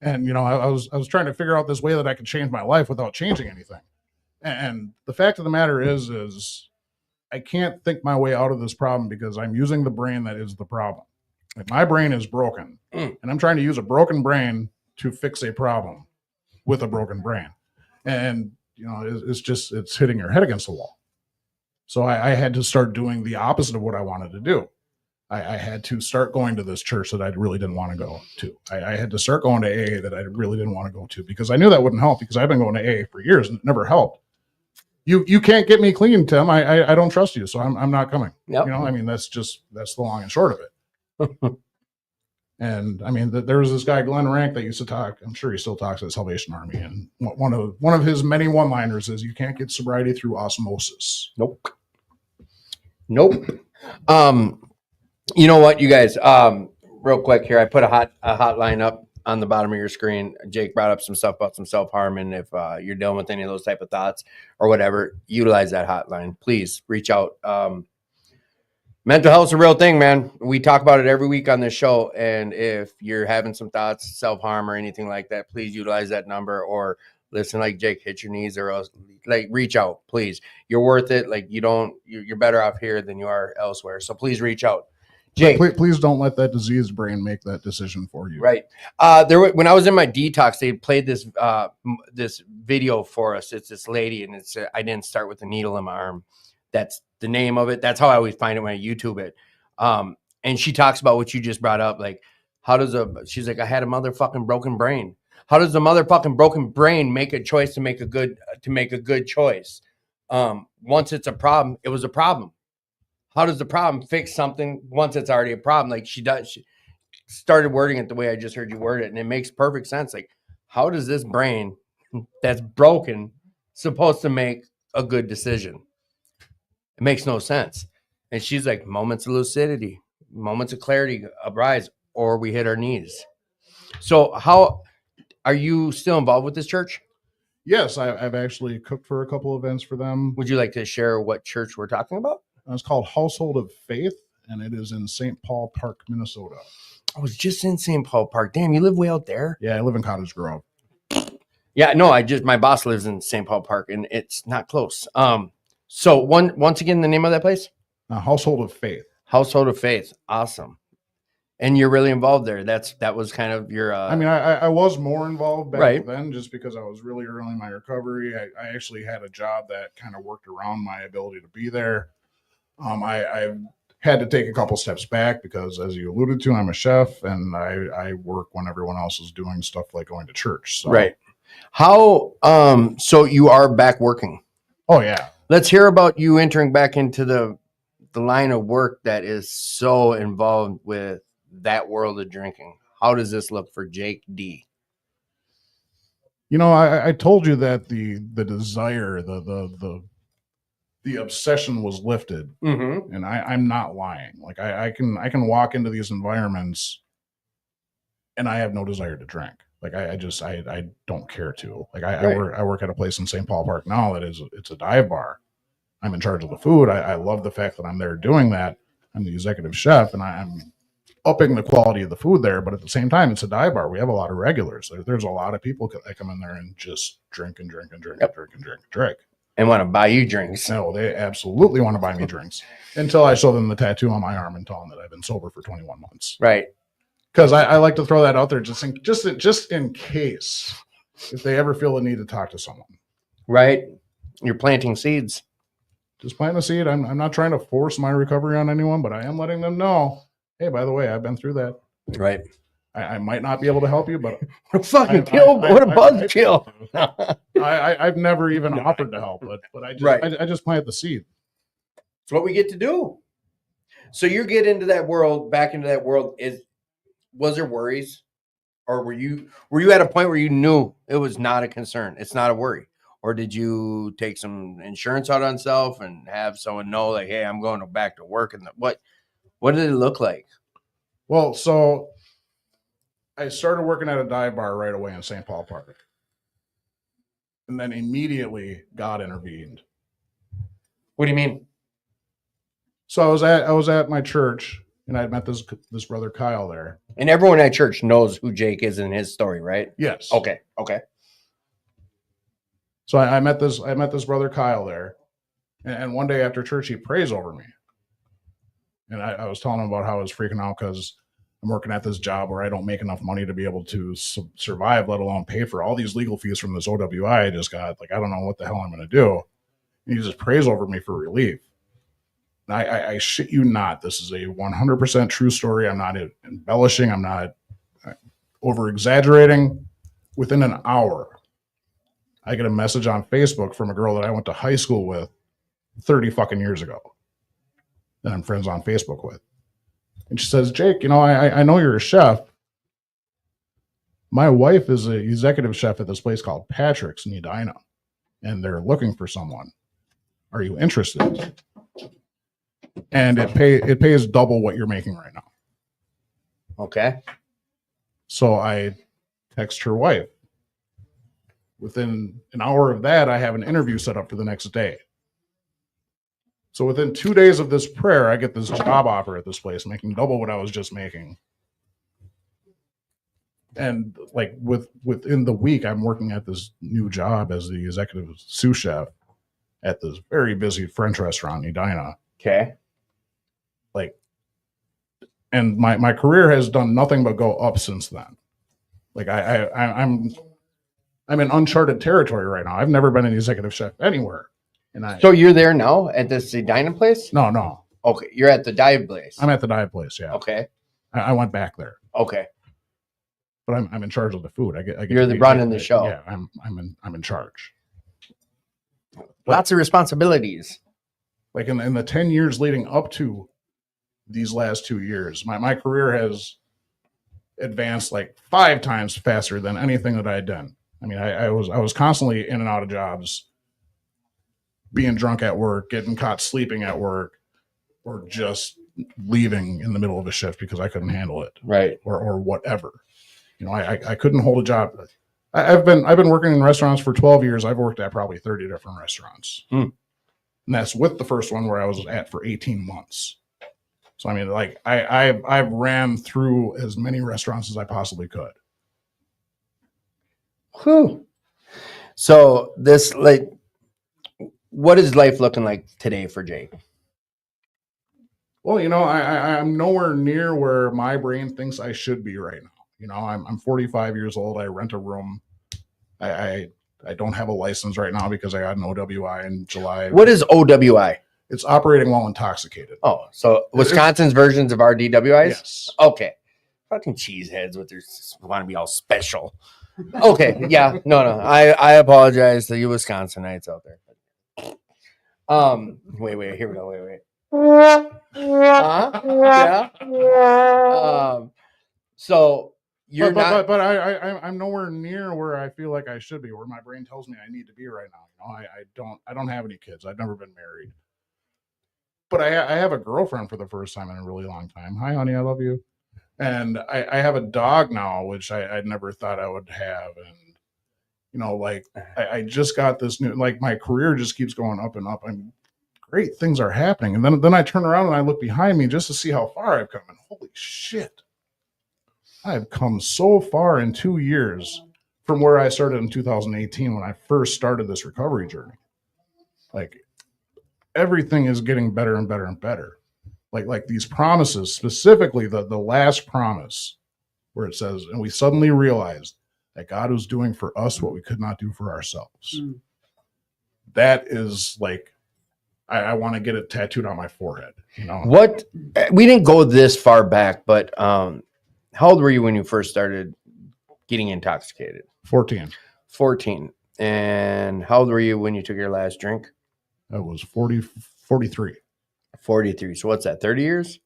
And I was trying to figure out this way that I could change my life without changing anything. And the fact of the matter is I can't think my way out of this problem because I'm using the brain that is the problem. Like my brain is broken, and I'm trying to use a broken brain to fix a problem with a broken brain. And it's hitting your head against the wall. So I had to start doing the opposite of what I wanted to do. I had to start going to this church that I really didn't want to go to. I had to start going to AA that I really didn't want to go to because I knew that wouldn't help because I've been going to AA for years and it never helped. You can't get me clean, Tim. I don't trust you, so I'm not coming. Yep. That's the long and short of it. And I mean, there was this guy Glenn Rank that used to talk. I'm sure he still talks at Salvation Army, and one of his many one-liners is, "You can't get sobriety through osmosis." Nope. You know what, you guys? Real quick here, I put a hotline up on the bottom of your screen. Jake brought up some stuff about some self-harm, and if you're dealing with any of those type of thoughts or whatever, utilize that hotline. Please reach out. Mental health is a real thing, man. We talk about it every week on this show, and if you're having some thoughts, self-harm or anything like that, please utilize that number or listen like Jake, hit your knees or else, like, reach out, please. You're worth it. Like, you're better off here than you are elsewhere. So please reach out. Jake, please don't let that diseased brain make that decision for you. Right. When I was in my detox, they played this this video for us. It's this lady, and it's I didn't start with a needle in my arm. That's the name of it. That's how I always find it when I YouTube it. And she talks about what you just brought up. Like, she's like, I had a motherfucking broken brain. How does the motherfucking broken brain make a choice to make a good choice? Once it's a problem, it was a problem. How does the problem fix something once it's already a problem? Like she started wording it the way I just heard you word it. And it makes perfect sense. Like, how does this brain that's broken supposed to make a good decision? It makes no sense. And she's like, moments of lucidity, moments of clarity arise, or we hit our knees. So how are you still involved with this church? Yes, I've actually cooked for a couple events for them. Would you like to share what church we're talking about? It's called Household of Faith, and it is in St. Paul Park, Minnesota. I was just in St. Paul Park. Damn, you live way out there? Yeah, I live in Cottage Grove. Yeah, no, my boss lives in St. Paul Park, and it's not close. So once again, the name of that place? Household of Faith. Household of Faith. Awesome. And you're really involved there. That was kind of your. I mean, I was more involved back then, just because I was really early in my recovery. I actually had a job that kind of worked around my ability to be there. I had to take a couple steps back because, as you alluded to, I'm a chef and I work when everyone else is doing stuff like going to church. So. Right. How? So you are back working? Oh yeah. Let's hear about you entering back into the line of work that is so involved with that world of drinking. How does this look for Jake D? I told you that the desire, the obsession was lifted, and I'm not lying. Like I can walk into these environments and I have no desire to drink. Like I don't care to. Like I work at a place in St. Paul Park now it's a dive bar. I'm in charge of the food. I love the fact that I'm there doing that. I'm the executive chef, and I'm upping the quality of the food there. But at the same time, it's a dive bar. We have a lot of regulars. There's a lot of people that come in there and just drink and drink and drink and drink and drink and drink. And want to buy you drinks. No, they absolutely want to buy me drinks until I show them the tattoo on my arm and tell them that I've been sober for 21 months. Right. Because I like to throw that out there just in case if they ever feel the need to talk to someone. Right. You're planting seeds. Just plant a seed. I'm not trying to force my recovery on anyone, but I am letting them know, hey, by the way, I've been through that. Right. I might not be able to help you, but What a fucking kill! What a buzz kill! I've never even No. offered to help, but I just Right. I just planted the seed. It's what we get to do. So you get into that world, back into that world. Was there worries, or were you at a point where you knew it was not a concern? It's not a worry, or did you take some insurance out on self and have someone know, like, hey, I'm going back to work? And what did it look like? Well, so I started working at a dive bar right away in St. Paul Park, and then immediately God intervened. What do you mean? So I was at my church, and I met this brother Kyle there. And everyone at church knows who Jake is in his story, right? Yes. Okay. So I met this brother Kyle there, and one day after church he prays over me, and I was telling him about how I was freaking out because I'm working at this job where I don't make enough money to be able to survive, let alone pay for all these legal fees from this OWI I just got. Like, I don't know what the hell I'm going to do. And he just prays over me for relief. And I shit you not, this is a 100% true story. I'm not embellishing. I'm not over exaggerating. Within an hour, I get a message on Facebook from a girl that I went to high school with 30 fucking years ago that I'm friends on Facebook with. And she says, Jake, I know you're a chef. My wife is an executive chef at this place called Patrick's in Edina, and they're looking for someone. Are you interested? And it pays double what you're making right now. Okay. So I text her wife. Within an hour of that, I have an interview set up for the next day. So within 2 days of this prayer, I get this job offer at this place, making double what I was just making. And like within the week, I'm working at this new job as the executive sous chef at this very busy French restaurant in Edina. Okay. Like, and my career has done nothing but go up since then. Like I'm in uncharted territory right now. I've never been an executive chef anywhere. So you're there now at this Edina place? No. Okay, you're at the dive place. I'm at the dive place. Yeah. Okay. I went back there. Okay. But I'm in charge of the food. I get You're the running the show. Yeah, I'm in charge. Lots of responsibilities. Like in the 10 years leading up to these last 2 years, my career has advanced like 5 times faster than anything that I had done. I mean, I was constantly in and out of jobs, being drunk at work, getting caught sleeping at work, or just leaving in the middle of a shift because I couldn't handle it. Right. Or whatever. I couldn't hold a job. I've been working in restaurants for 12 years. I've worked at probably 30 different restaurants. And that's with the first one where I was at for 18 months. So I mean, like I've ran through as many restaurants as I possibly could. Whew. So this, like, what is life looking like today for Jake? Well, I'm nowhere near where my brain thinks I should be right now. I'm 45 years old. I rent a room. I don't have a license right now because I got an OWI in July. What is OWI? It's operating while intoxicated. Oh, so Wisconsin's versions of our DWIs? Yes. Okay. Fucking cheeseheads with their want to be all special. Okay. Yeah. No. I apologize to you Wisconsinites out there. Wait. Here we go. Wait. Yeah. So you're not. But I'm nowhere near where I feel like I should be, where my brain tells me I need to be right now. I don't have any kids. I've never been married. But I have a girlfriend for the first time in a really long time. Hi, honey, I love you. And I have a dog now, which I never thought I would have. And I just got this new, like, my career just keeps going up and up. And great things are happening. And then I turn around and I look behind me just to see how far I've come. And holy shit. I've come so far in 2 years from where I started in 2018 when I first started this recovery journey. Like, everything is getting better and better and better. Like these promises, specifically the last promise where it says, and we suddenly realized that God was doing for us what we could not do for ourselves. That is like, I want to get it tattooed on my forehead. What, we didn't go this far back, but How old were you when you first started getting intoxicated? 14. 14. And how old were you when you took your last drink? That was 43. 43. So what's that? 30 years?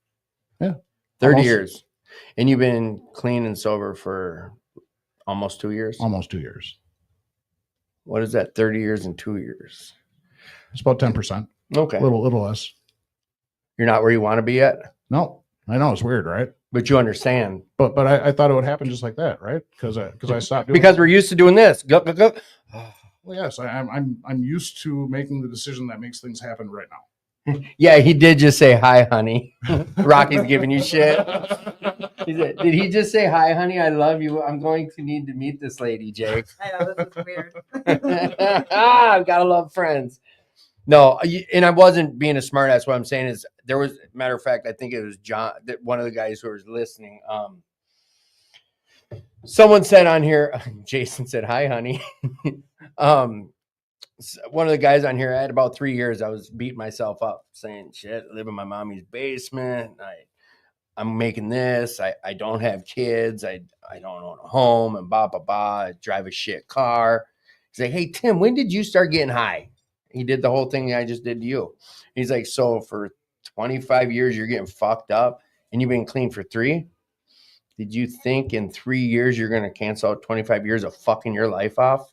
Yeah. 30 Almost. years. And you've been clean and sober for almost 2 years? Almost 2 years. What is that? 30 years and 2 years. It's about 10%. Okay. A little less. You're not where you want to be yet? No, I know it's weird, right? But you understand. But I thought it would happen just like that, right? Because I stopped doing Because we're used to doing this. Go, go, go. Well, yes, I'm used to making the decision that makes things happen right now. Yeah, he did just say hi, honey. Rocky's giving you shit. He said, did he just say hi, honey? I love you. I'm going to need to meet this lady, Jake. I know, this is weird. I've got to love friends. No, and I wasn't being a smartass. What I'm saying is, there was, matter of fact, I think it was John, one of the guys who was listening. Someone said on here, Jason said, hi, honey. One of the guys on here, I had about 3 years, I was beating myself up saying, shit, I live in my mommy's basement. I'm making this. I don't have kids. I don't own a home and blah, blah, blah. I drive a shit car. He's like, hey, Tim, when did you start getting high? He did the whole thing I just did to you. He's like, so for 25 years, you're getting fucked up and you've been clean for 3? Did you think in 3 years you're going to cancel out 25 years of fucking your life off?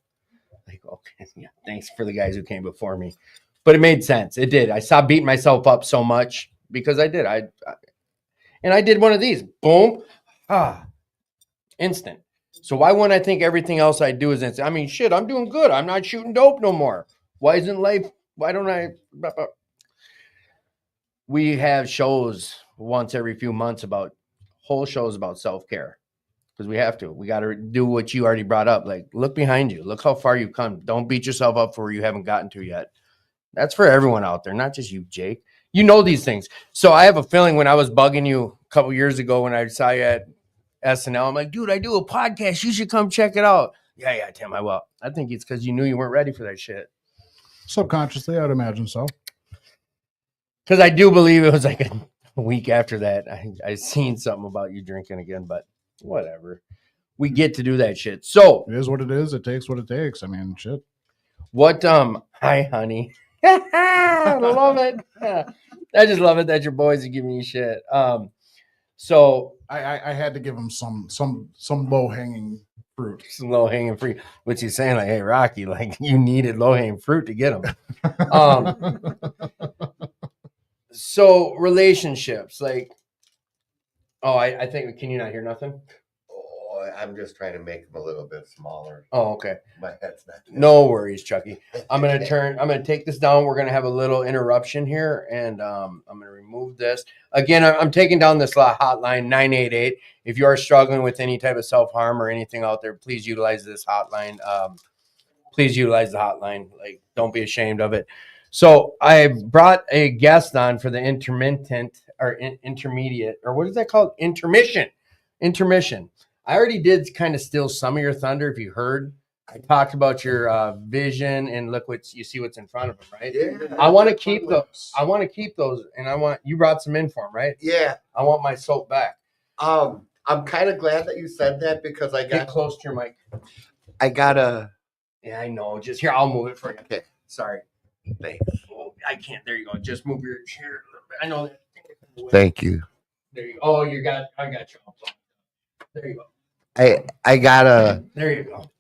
Like, okay, yeah, thanks for the guys who came before me. But it made sense. It did. I stopped beating myself up so much because I did. And I did one of these. Boom. Instant. So why wouldn't I think everything else I do is instant? I mean, shit, I'm doing good. I'm not shooting dope no more. Why isn't life? Why don't I? We have shows once every few months about whole shows about self-care because we have to. We got to do what you already brought up. Like, look behind you. Look how far you've come. Don't beat yourself up for where you haven't gotten to yet. That's for everyone out there, not just you, Jake. You know these things. So I have a feeling when I was bugging you a couple years ago when I saw you at SNL, I'm like, dude, I do a podcast. You should come check it out. Yeah, Tim, I will. I think it's because you knew you weren't ready for that shit. Subconsciously, I'd imagine so. Because I do believe it was like a week after that, I seen something about you drinking again, but whatever. We get to do that shit. So it is what it is. It takes what it takes. I mean, shit. What, hi, honey. I love it. I just love it that your boys are giving you shit. So I had to give him some low hanging fruit. Some low hanging fruit. Which he's saying, like, hey, Rocky, like, you needed low hanging fruit to get them. So relationships, like, oh, I think, can you not hear nothing? Oh, I'm just trying to make them a little bit smaller. Oh, okay. My head's not. No worries, Chucky. I'm gonna take this down. We're gonna have a little interruption here, and I'm gonna remove this. Again, I'm taking down this hotline 988. If you are struggling with any type of self-harm or anything out there, please utilize this hotline. Please utilize the hotline. Like, don't be ashamed of it. So I brought a guest on for the intermittent or intermediate, or what is that called? Intermission. I already did kind of steal some of your thunder. If you heard, I talked about your vision, and look what you see what's in front of them, right? Yeah. I want to keep those. And I want, you brought some in for them, right? Yeah. I want my soap back. I'm kind of glad that you said that because I got Get close to your mic. I got a. Yeah, I know. Just here, I'll move it for you. Okay. Sorry. Thanks. Oh, I can't. There you go. Just move your chair a little bit. I know that. Thank you. There you go. Oh, I got you. There you go. I got a. There you go.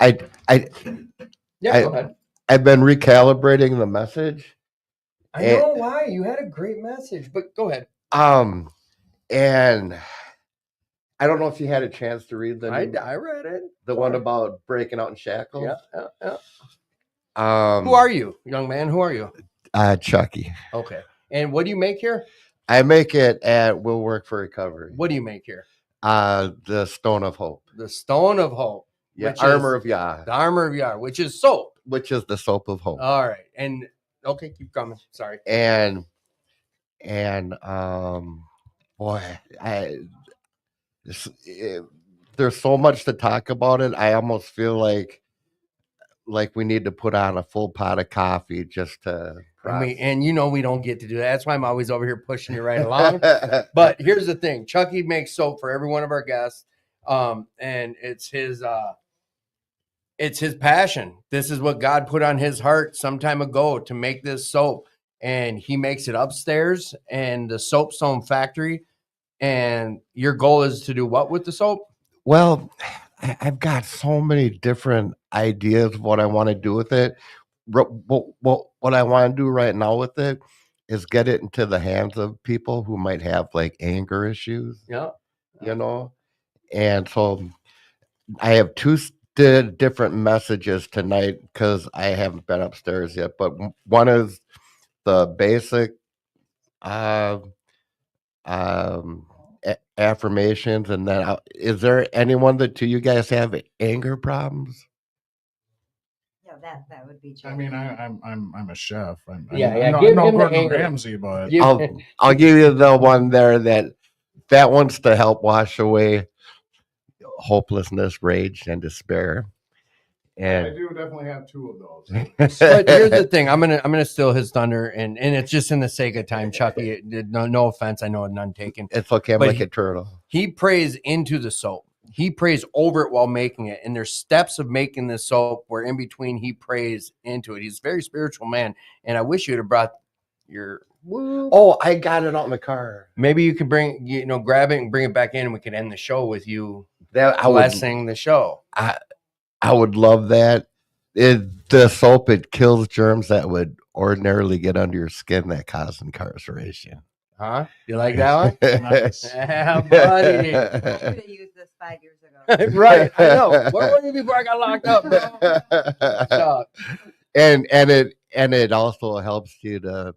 Yeah, go ahead. I've been recalibrating the message. I know why. You had a great message, but go ahead. And I don't know if you had a chance to read I read it. The one about breaking out in shackles. Yeah. Who Who are you, young man? Who are you? Chucky. Okay. And what do you make here? I make it at Will Work for Recovery. What do you make here? The Stone of Hope. The Stone of Hope. Yeah, Armor of Yah. The Armor of Yah, which is soap. Which is the soap of hope. All right. And okay, keep coming. Sorry. And boy, there's so much to talk about it. I almost feel like we need to put on a full pot of coffee just to. And you know we don't get to do that. That's why I'm always over here pushing you right along. But here's the thing: Chucky makes soap for every one of our guests. And it's his passion. This is what God put on his heart some time ago to make this soap, and he makes it upstairs in the soapstone factory. And your goal is to do what with the soap? Well, I've got so many different ideas of what I want to do with it. What I want to do right now with it is get it into the hands of people who might have like anger issues, Yeah. you know? And so I have two different messages tonight because I haven't been upstairs yet. But one is the basic uh, um, affirmations, and then is there anyone that do you guys have anger problems? Yeah, that would be. I mean, I'm a chef. Yeah, I'm give no him the Gordon anger. Ramsay, but I'll give you the one there that one's to help wash away hopelessness, rage, and despair. I And do definitely have two of those. But here's the thing: I'm gonna steal his thunder, and it's just in the sake of time, Chucky. No offense, I know none taken. It's okay. I'm But like a turtle. He prays into the soap. He prays over it while making it, and there's steps of making this soap where in between he prays into it. He's a very spiritual man, and I wish you'd have brought your. Oh, I got it out in the car. Maybe you could grab it and bring it back in, and we could end the show with you That blessing the show. I would love that. The soap, it kills germs that would ordinarily get under your skin that cause incarceration. Huh? You like that one? Nice. Yeah, buddy. I could have used this 5 years ago. Right. I know. Where were you before I got locked up, bro? So, and it also helps you to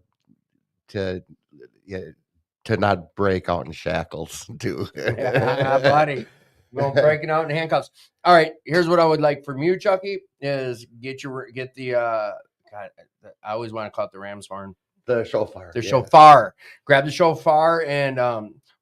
not break out in shackles too. yeah, buddy. Going breaking out in handcuffs. All right. Here's what I would like from you, Chucky, is get the God, I always want to call it the ram's horn. The shofar. The shofar. Grab the shofar and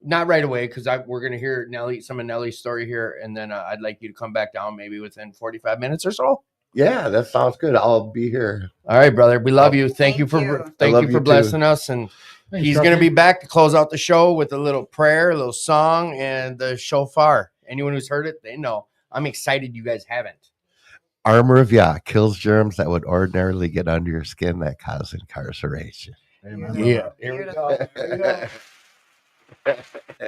not right away because we're gonna hear some of Nellie's story here, and then I'd like you to come back down maybe within 45 minutes or so. Yeah, that sounds good. I'll be here. All right, brother. We love you. Thank you for blessing us, and Thanks, he's Chucky. gonna be back to close out the show with a little prayer, a little song, and the shofar. Anyone who's heard it, they know. I'm excited you guys haven't. Armor of Yah kills germs that would ordinarily get under your skin that cause incarceration. Amen. Yeah, here we go.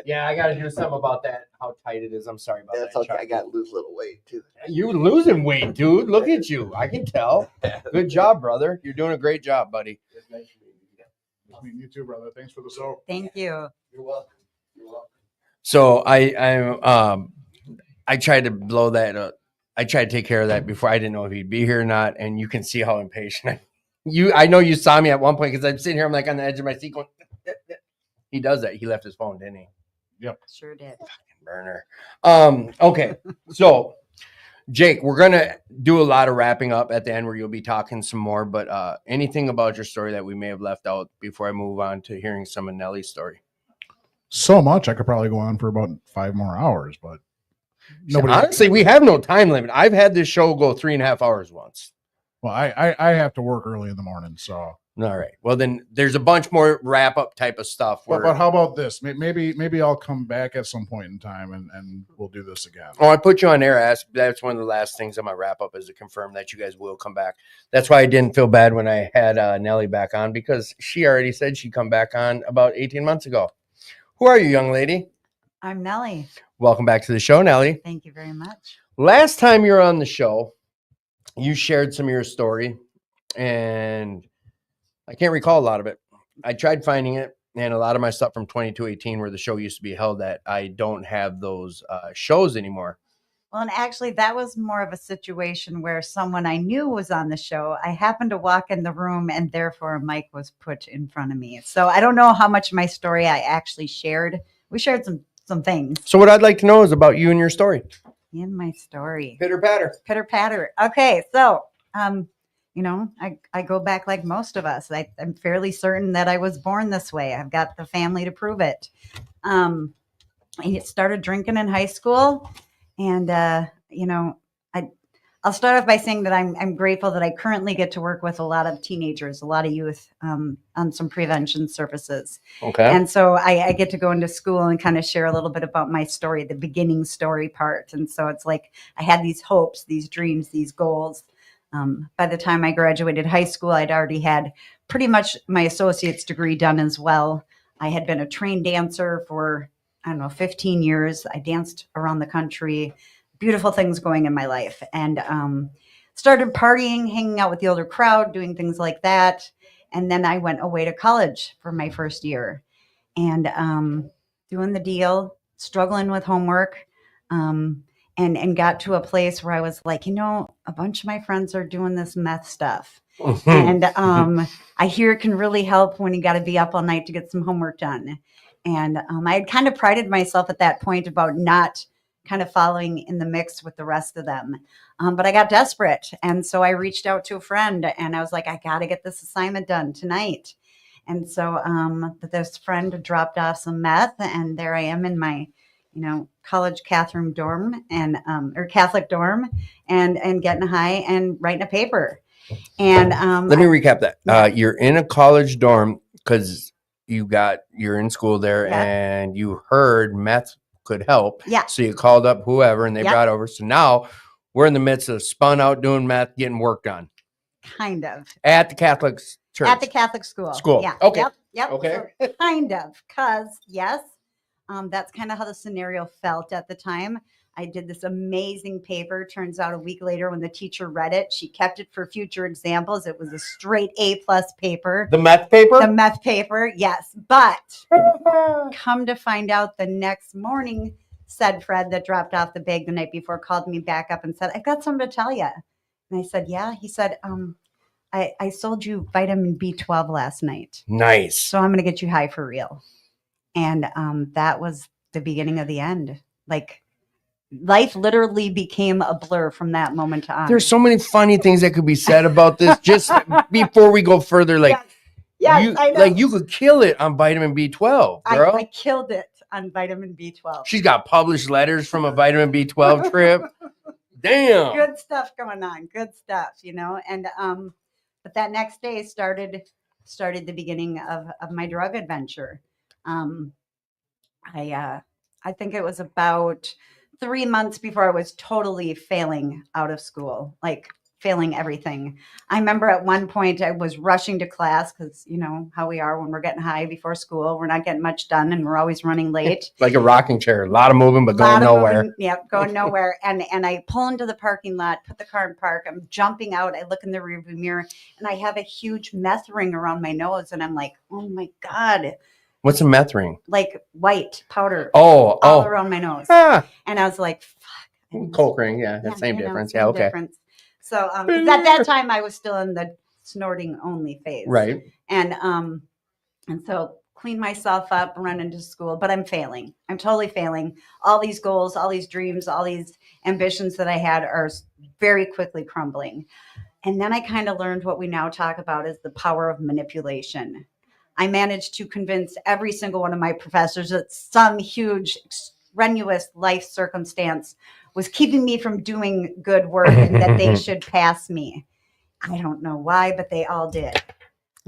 Yeah, I got to do something about that. How tight it is. I'm sorry about That's that. okay. Chuck. I got to lose a little weight too. You losing weight, dude. Look at you. I can tell. Good job, brother. You're doing a great job, buddy. You too, brother. Thanks for the soap. Thank you. You're welcome. You're welcome. So I tried to blow that up. I tried to take care of that before. I didn't know if he'd be here or not, and you can see how impatient I know you saw me at one point because I'm sitting here. I'm like on the edge of my seat going. He does that. He left his phone, didn't he? Yep. Sure did. Burner. Okay. So, Jake, we're gonna do a lot of wrapping up at the end where you'll be talking some more. But anything about your story that we may have left out before I move on to hearing some of Nellie's story? So much I could probably go on for about 5 more hours, but Honestly, we have no time limit. I've had this show go 3.5 hours once. Well, I have to work early in the morning, so. All right. Well, then there's a bunch more wrap up type of stuff. But how about this? Maybe I'll come back at some point in time and we'll do this again. Oh, I put you on air. That's one of the last things on my wrap up is to confirm that you guys will come back. That's why I didn't feel bad when I had Nellie back on because she already said she'd come back on about 18 months ago. Who are you, young lady? I'm Nellie. Welcome back to the show, Nellie. Thank you very much. Last time you were on the show, you shared some of your story, and I can't recall a lot of it. I tried finding it, and a lot of my stuff from 2218, where the show used to be held at, I don't have those shows anymore. Well, and actually, that was more of a situation where someone I knew was on the show. I happened to walk in the room, and therefore a mic was put in front of me. So I don't know how much of my story I actually shared. We shared some things. So what I'd like to know is about you and your story. In my story. Pitter patter. Pitter patter. Okay, so I go back like most of us. I'm fairly certain that I was born this way. I've got the family to prove it. I started drinking in high school, and I'll start off by saying that I'm grateful that I currently get to work with a lot of teenagers, a lot of youth on some prevention services. Okay. And so I get to go into school and kind of share a little bit about my story, the beginning story part. And so it's like I had these hopes, these dreams, these goals. By the time I graduated high school, I'd already had pretty much my associate's degree done as well. I had been a trained dancer for, 15 years. I danced around the country, beautiful things going in my life, and started partying, hanging out with the older crowd, doing things like that. And then I went away to college for my first year and doing the deal, struggling with homework, and got to a place where I was like, a bunch of my friends are doing this meth stuff. And I hear it can really help when you got to be up all night to get some homework done. And I had kind of prided myself at that point about not kind of following in the mix with the rest of them. But I got desperate. And so I reached out to a friend and I was like, I got to get this assignment done tonight. And so this friend dropped off some meth, and there I am in my, college Catholic dorm and Catholic dorm, and getting high and writing a paper. And let me recap that. Yeah. You're in a college dorm because you're in school there, Yeah. and you heard meth could help. Yeah. So you called up whoever, and they Yeah. brought over. So now we're in the midst of spun out doing meth, getting work done. Kind of. At the Catholic church. At the Catholic school. School. Yeah. Okay. Yep. Okay. So, kind of. Because, yes, that's kind of how the scenario felt at the time. I did this amazing paper. Turns out a week later, when the teacher read it, she kept it for future examples. It was a straight A+ paper. The meth paper? The meth paper, yes. But come to find out the next morning, said Fred that dropped off the bag the night before called me back up and said, I've got something to tell you. And I said, yeah. He said, I sold you vitamin B12 last night. Nice. So I'm going to get you high for real. And that was the beginning of the end. Like, life literally became a blur from that moment on. There's so many funny things that could be said about this. Just before we go further, yes, I know. You could kill it on vitamin B12, girl. I killed it on vitamin B12. She's got published letters from a vitamin B12 trip. Damn. Good stuff going on. Good stuff, And but that next day started the beginning of my drug adventure. I think it was about 3 months before I was totally failing out of school, like failing everything. I remember at one point I was rushing to class because how we are when we're getting high before school. We're not getting much done and we're always running late. Like a rocking chair, a lot of moving, but going nowhere. Yep, going nowhere. And I pull into the parking lot, put the car in park. I'm jumping out. I look in the rearview mirror and I have a huge meth ring around my nose. And I'm like, oh my God. What's a meth ring? Like white powder. All around my nose. Ah. And I was like, fuck. Coke ring. Yeah, that's same difference. Same yeah, okay. Difference. So at that time I was still in the snorting only phase. Right. And so clean myself up, run into school, but I'm failing. I'm totally failing. All these goals, all these dreams, all these ambitions that I had are very quickly crumbling. And then I kind of learned what we now talk about as the power of manipulation. I managed to convince every single one of my professors that some huge, strenuous life circumstance was keeping me from doing good work and that they should pass me. I don't know why, but they all did.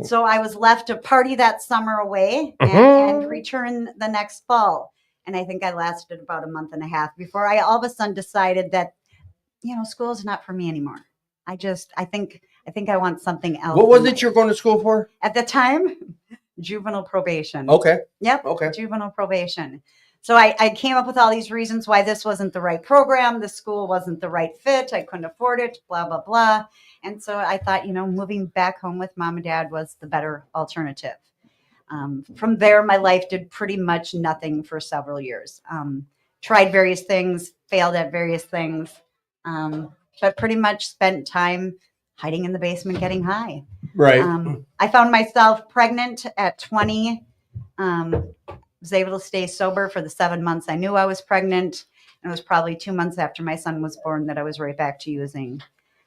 So I was left to party that summer away and return the next fall. And I think I lasted about a month and a half before I all of a sudden decided that, school is not for me anymore. I think I want something else. What was it you're going to school for? At the time, juvenile probation. Okay. Yep. Okay. Juvenile probation. So I came up with all these reasons why this wasn't the right program. The school wasn't the right fit. I couldn't afford it, blah, blah, blah. And so I thought, moving back home with mom and dad was the better alternative. From there, my life did pretty much nothing for several years. Tried various things, failed at various things, but pretty much spent time hiding in the basement, getting high. Right. I found myself pregnant at 20. Was able to stay sober for the 7 months I knew I was pregnant. And it was probably 2 months after my son was born that I was right back to using.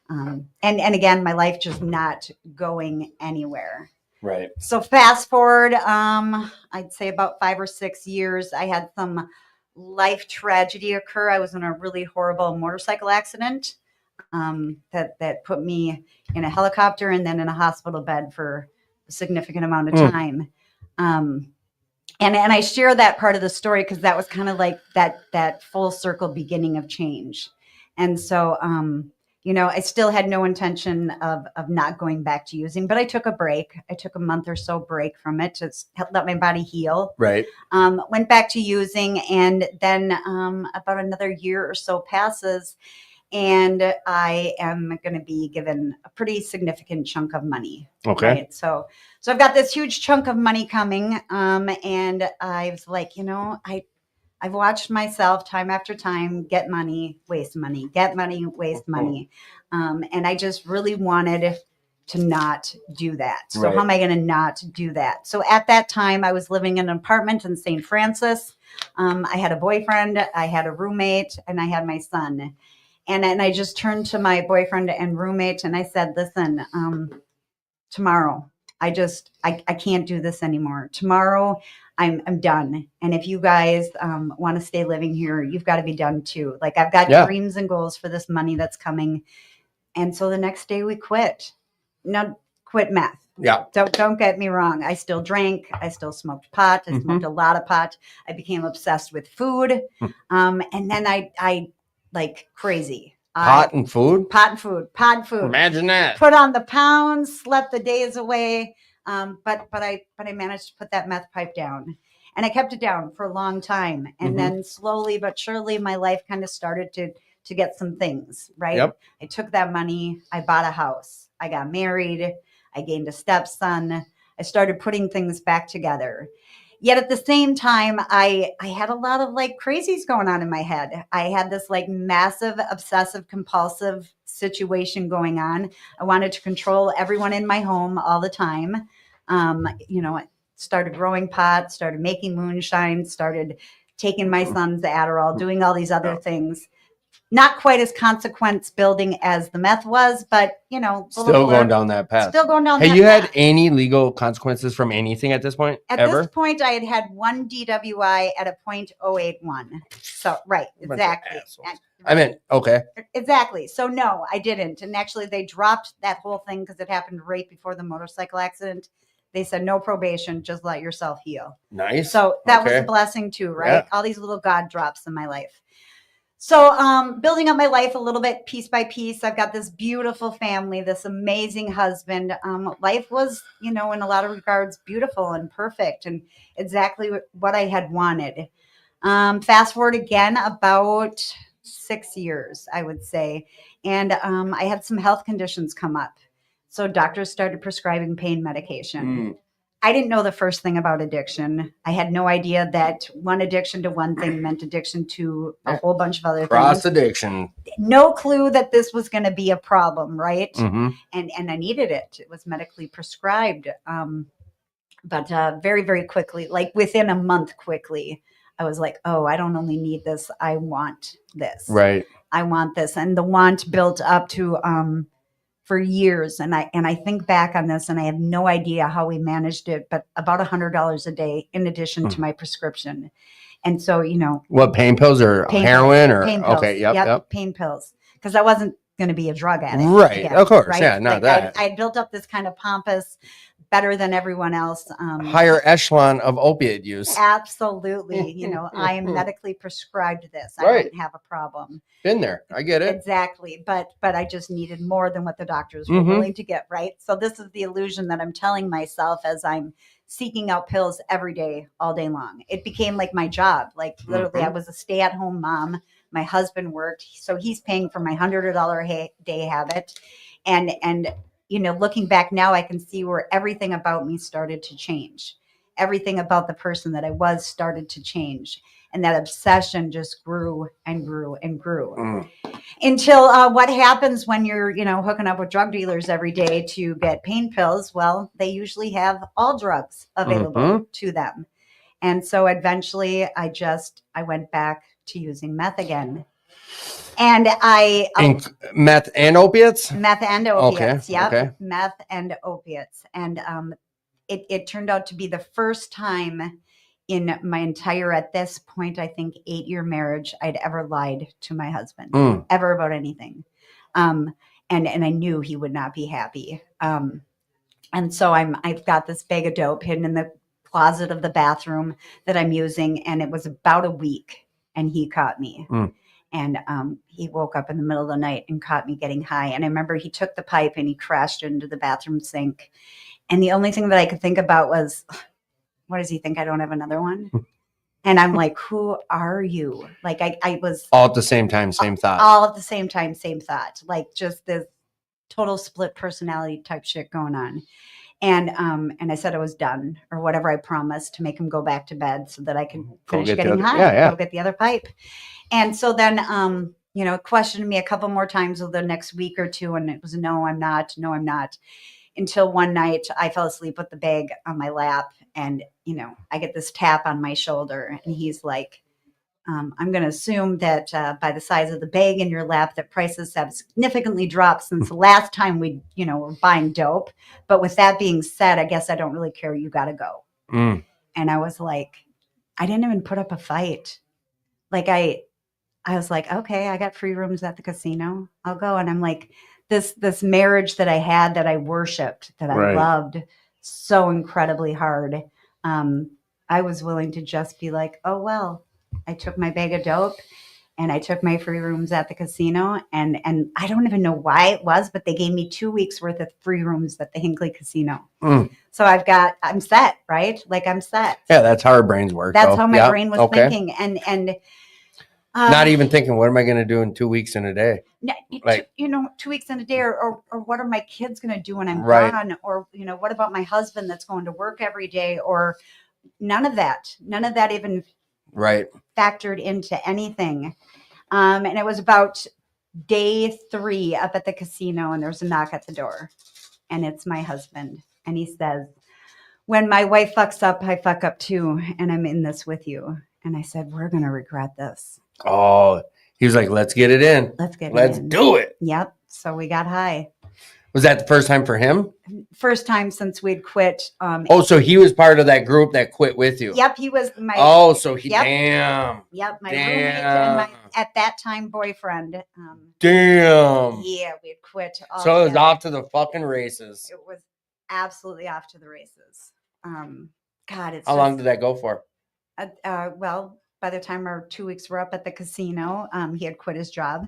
And again, my life just not going anywhere. Right. So fast forward, I'd say about 5 or 6 years, I had some life tragedy occur. I was in a really horrible motorcycle accident. that put me in a helicopter and then in a hospital bed for a significant amount of Mm. time. And I share that part of the story because that was kind of like that full circle beginning of change. And so, I still had no intention of not going back to using, but I took a break. I took a month or so break from it to let my body heal. Right. Went back to using, and then about another year or so passes, and I am going to be given a pretty significant chunk of money. Okay. Right? So I've got this huge chunk of money coming, and I was like, I've watched myself time after time get money, waste money, get money, waste money, and I just really wanted to not do that. So Right. how am I going to not do that? So at that time, I was living in an apartment in St. Francis. I had a boyfriend, I had a roommate, and I had my son. And I just turned to my boyfriend and roommate and I said, listen, tomorrow, I can't do this anymore. Tomorrow, I'm done. And if you guys want to stay living here, you've got to be done too. Like I've got dreams and goals for this money that's coming. And so the next day we quit. No, quit meth. Yeah. Don't get me wrong. I still drank. I still smoked pot. I smoked a lot of pot. I became obsessed with food. And then I like crazy. Pot and food. Imagine that. Put on the pounds, slept the days away. But I managed to put that meth pipe down, and I kept it down for a long time. And then slowly but surely, my life kind of started to get some things right. Yep. I took that money. I bought a house. I got married. I gained a stepson. I started putting things back together. Yet at the same time, I had a lot of like crazies going on in my head. I had this like massive obsessive compulsive situation going on. I wanted to control everyone in my home all the time. I started growing pot, started making moonshine, started taking my son's Adderall, doing all these other things. Not quite as consequence building as the meth was, but Still going down that path. Still going down. Have that you path. had any legal consequences from anything at this point? At ever? this point, I had one DWI at a .081. So right, exactly. I mean, okay. Exactly. So no, I didn't. And actually, they dropped that whole thing because it happened right before the motorcycle accident. They said no probation, just let yourself heal. Nice. So that was a blessing too, right? Yeah. All these little God drops in my life. So building up my life a little bit, piece by piece. I've got this beautiful family, this amazing husband. Life was, in a lot of regards, beautiful and perfect and exactly what I had wanted. Fast forward again about 6 years, I would say. And I had some health conditions come up. So doctors started prescribing pain medication. I didn't know the first thing about addiction. I had no idea that one addiction to one thing meant addiction to a whole bunch of other Cross things. addiction. No clue that this was going to be a problem, right? Mm-hmm. And I needed it. It was medically prescribed. But very, very quickly, like within a month quickly, I was like, oh, I don't only need this. I want this. Right. I want this. And the want built up to for years. And I think back on this and I have no idea how we managed it, but about $100 a day in addition to my prescription. And so, what, pain pills or heroin or pain pills. Okay. Yep. Pain pills. Because I wasn't going to be a drug addict. Right. Again, of course. right? Yeah. Not that. I built up this kind of pompous, better than everyone else. Higher echelon of opiate use. Absolutely. I am medically prescribed this. I Right. don't have a problem. Been there. I get it. Exactly. But I just needed more than what the doctors were willing to get. Right. So this is the illusion that I'm telling myself as I'm seeking out pills every day, all day long. It became like my job. Like literally, I was a stay-at-home mom. My husband worked. So he's paying for my $100 day habit. And looking back now, I can see where everything about me started to change. Everything about the person that I was started to change. And that obsession just grew and grew and grew until what happens when you're, hooking up with drug dealers every day to get pain pills? Well, they usually have all drugs available to them. And so eventually I went back to using meth again. And meth and opiates? Meth and opiates. Okay. Yep. Okay. Meth and opiates. And it turned out to be the first time in my entire, at this point, I think 8-year marriage, I'd ever lied to my husband ever about anything. And I knew he would not be happy. And so I've got this bag of dope hidden in the closet of the bathroom that I'm using. And it was about a week and he caught me. And he woke up in the middle of the night and caught me getting high. And I remember he took the pipe and he crashed into the bathroom sink. And the only thing that I could think about was, what does he think? I don't have another one? And I'm like, who are you? Like I was all at the same time, same thought. All at the same time, same thought. Like just this total split personality type shit going on. And I said I was done or whatever I promised to make him go back to bed so that I could finish getting high, go get the other pipe. And so then, questioned me a couple more times over the next week or two. And it was, no, I'm not. Until one night I fell asleep with the bag on my lap and, I get this tap on my shoulder and he's like, I'm going to assume that by the size of the bag in your lap, that prices have significantly dropped since the last time we, were buying dope. But with that being said, I guess I don't really care. You got to go. And I was like, I didn't even put up a fight. Like I was like, okay, I got free rooms at the casino. I'll go. And I'm like, this marriage that I had, that I worshiped, that I loved so incredibly hard. I was willing to just be like, oh, well, I took my bag of dope and I took my free rooms at the casino. And I don't even know why it was, but they gave me 2 weeks worth of free rooms at the Hinckley Casino. So I'm set, right? Like I'm set. Yeah, that's how our brains work. That's how my brain was thinking. And not even thinking, what am I going to do in 2 weeks in a day? Like 2 weeks in a day, or what are my kids going to do when I'm gone? Or, what about my husband that's going to work every day? Or none of that even factored into anything. And it was about day 3 up at the casino and there's a knock at the door and it's my husband. And he says, when my wife fucks up, I fuck up too. And I'm in this with you. And I said, we're going to regret this. Oh, he was like, let's get it in. Let's do it. Yep. So we got high. Was that the first time for him? First time since we'd quit. So he was part of that group that quit with you. Yep, he was my. Oh, so he damn. Yep, my roommate and my at that time boyfriend. Damn. Yeah, we had quit. So it was off to the fucking races. It was absolutely off to the races. God, it's. How long did that go for? Well, by the time our 2 weeks were up at the casino, he had quit his job.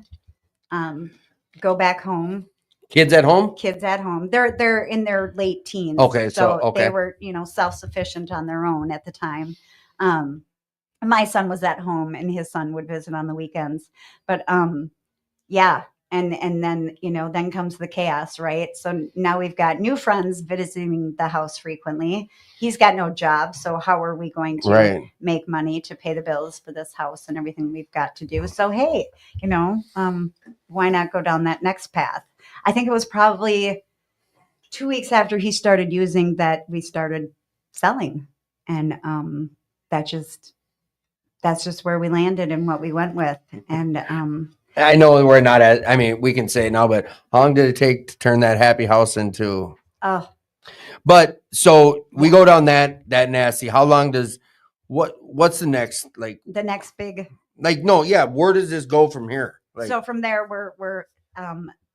Go back home. Kids at home? Kids at home. They're in their late teens. Okay, so they were, self-sufficient on their own at the time. My son was at home and his son would visit on the weekends. But yeah. And then, then comes the chaos, right? So now we've got new friends visiting the house frequently. He's got no job. So how are we going to make money to pay the bills for this house and everything we've got to do? So, hey, why not go down that next path? I think it was probably 2 weeks after he started using that we started selling. And that's just where we landed and what we went with. And I know we're not we can say it now, but how long did it take to turn that happy house into? But so we go down that nasty. How long does what's the next the next big where does this go from here? So from there we're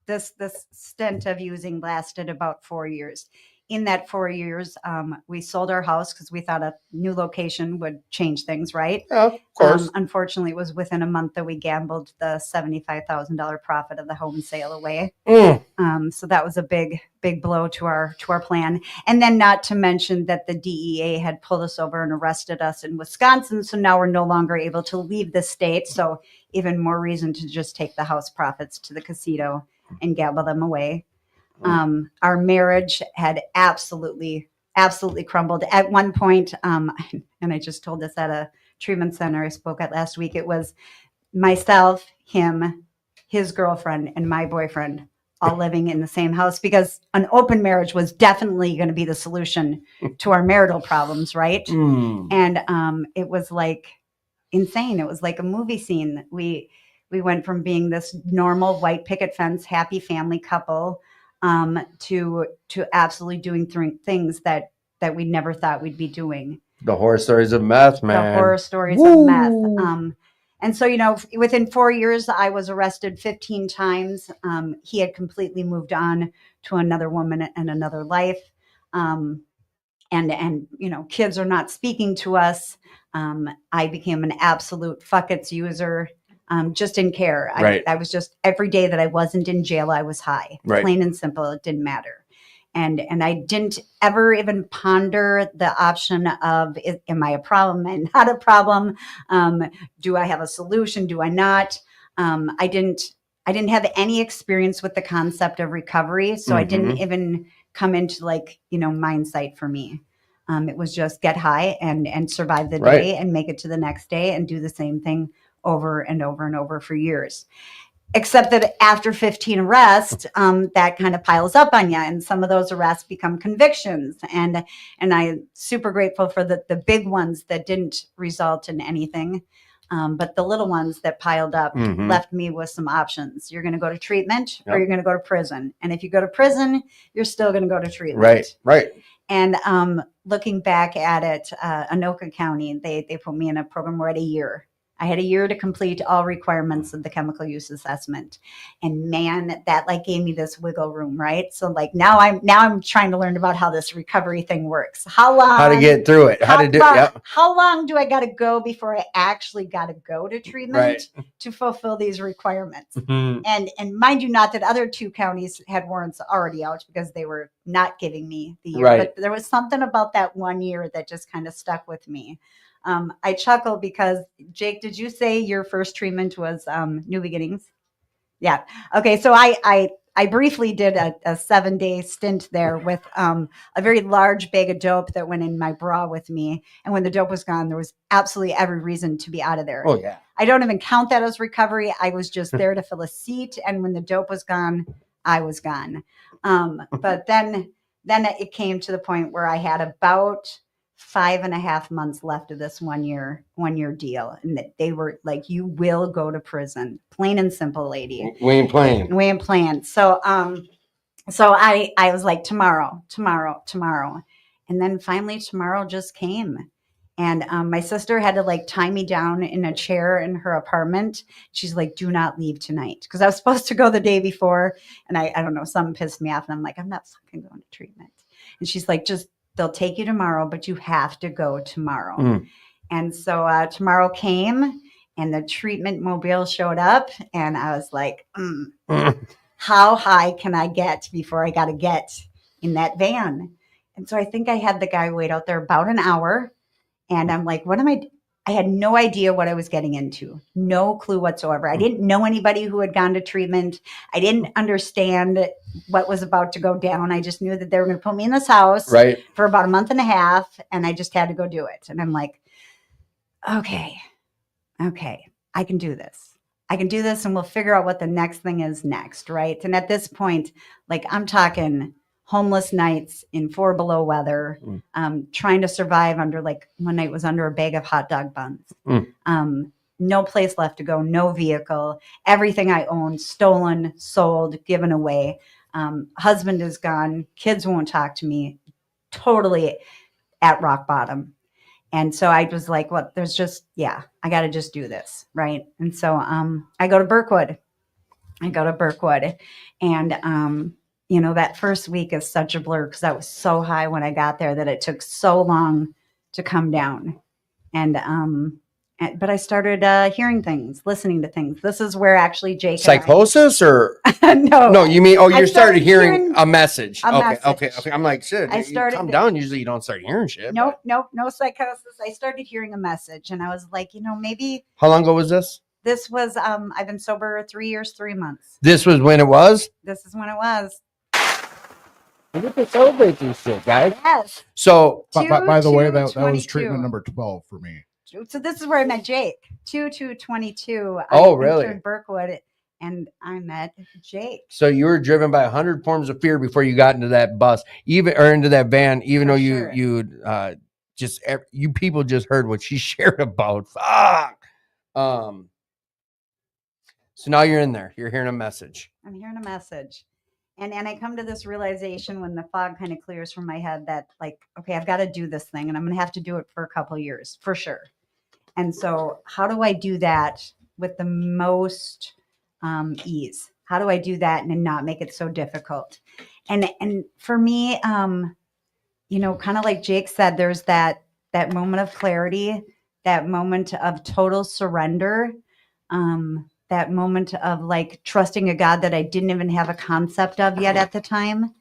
this stint of using lasted about 4 years. In that 4 years, we sold our house because we thought a new location would change things, right? Yeah, of course. Unfortunately, it was within a month that we gambled the $75,000 profit of the home sale away. So that was a big blow to our plan. And then not to mention that the DEA had pulled us over and arrested us in Wisconsin. So now we're no longer able to leave the state. So even more reason to just take the house profits to the casino and gamble them away. Our marriage had absolutely crumbled at one point. And I just told this at a treatment center I spoke at last week. It was myself, him, his girlfriend, and my boyfriend all living in the same house because an open marriage was definitely going to be the solution to our marital problems. Right. And, it was like insane. It was like a movie scene. We went from being this normal white picket fence, happy family couple, to absolutely doing things that we never thought we'd be doing. The horror stories of meth, man. The horror stories Woo. of meth. And so, within 4 years, I was arrested 15 times. He had completely moved on to another woman and another life. And kids are not speaking to us. I became an absolute fuck it's user. Just didn't care. Right. I was just, every day that I wasn't in jail, I was high. Right. Plain and simple. It didn't matter. And I didn't ever even ponder the option of, am I a problem and not a problem? Do I have a solution? Do I not? I didn't have any experience with the concept of recovery. So I didn't even come into mindsight for me. It was just get high and survive the day and make it to the next day and do the same thing over and over and over for years. Except that after 15 arrests, that kind of piles up on you, and some of those arrests become convictions. And I'm super grateful for the big ones that didn't result in anything, but the little ones that piled up left me with some options. You're going to go to treatment, or you're going to go to prison. And if you go to prison, you're still going to go to treatment. Right. And looking back at it, Anoka County, they put me in a program where I had a year. I had a year to complete all requirements of the chemical use assessment. And man, that gave me this wiggle room, right? So now I'm trying to learn about how this recovery thing works. How to get through it. How long do I got to go before I actually got to go to treatment to fulfill these requirements? And mind you, not that other 2 counties had warrants already out, because they were not giving me the year. But there was something about that 1 year that just kind of stuck with me. I chuckle because, Jake, did you say your first treatment was New Beginnings? Yeah. Okay. So I briefly did a 7-day stint there with a very large bag of dope that went in my bra with me. And when the dope was gone, there was absolutely every reason to be out of there. Oh, yeah. I don't even count that as recovery. I was just there to fill a seat. And when the dope was gone, I was gone. But then it came to the point where I had about 5.5 months left of this 1 year deal, and that they were like, you will go to prison, plain and simple, lady. We ain't playing. So I was like, tomorrow, and then finally tomorrow just came. And my sister had to tie me down in a chair in her apartment. She's like, do not leave tonight, because I was supposed to go the day before, and I don't know, something pissed me off, and I'm like, I'm not fucking going to treatment. And she's like, they'll take you tomorrow, but you have to go tomorrow. And so tomorrow came, and the treatment mobile showed up, and I was like, how high can I get before I got to get in that van? And so I think I had the guy wait out there about an hour, and I'm like, I had no idea what I was getting into. No clue whatsoever. I didn't know anybody who had gone to treatment. I didn't understand what was about to go down. I just knew that they were going to put me in this house for about a month and a half, and I just had to go do it. And I'm like, okay, I can do this. And we'll figure out what the next thing is next, right? And at this point, I'm talking homeless nights in 4 below weather, trying to survive under, one night was under a bag of hot dog buns. No place left to go, no vehicle, everything I owned, stolen, sold, given away. Husband is gone, kids won't talk to me, totally at rock bottom. And so I was like, well, I got to just do this, right? And so I go to Birkwood. And that first week is such a blur, because I was so high when I got there that it took so long to come down. But I started hearing things, listening to things. This is where actually Jake psychosis or no, you mean you started hearing a message. Okay. I'm like, shit. I started calm down. Usually you don't start hearing shit. Nope, no psychosis. I started hearing a message, and I was like, maybe. How long ago was this? This was I've been sober 3 years, 3 months. This was when it was? This is when it was. We get to celebrate this shit, guys. Yes. So, by the way, that was treatment number 12 for me. So this is where I met Jake. 2/2/22. Oh, really? Entered Birkwood, and I met Jake. So you were driven by 100 forms of fear before you got into that bus, into that van, even though you people just heard what she shared about. Fuck. So now you're in there. You're hearing a message. I'm hearing a message. And I come to this realization when the fog kind of clears from my head that, like, okay, I've got to do this thing, and I'm going to have to do it for a couple years for sure. And so, how do I do that with the most ease? How do I do that and not make it so difficult? And for me, you know, kind of like Jake said, there's that moment of clarity, that moment of total surrender, that moment of like trusting a God that I didn't even have a concept of yet at the time,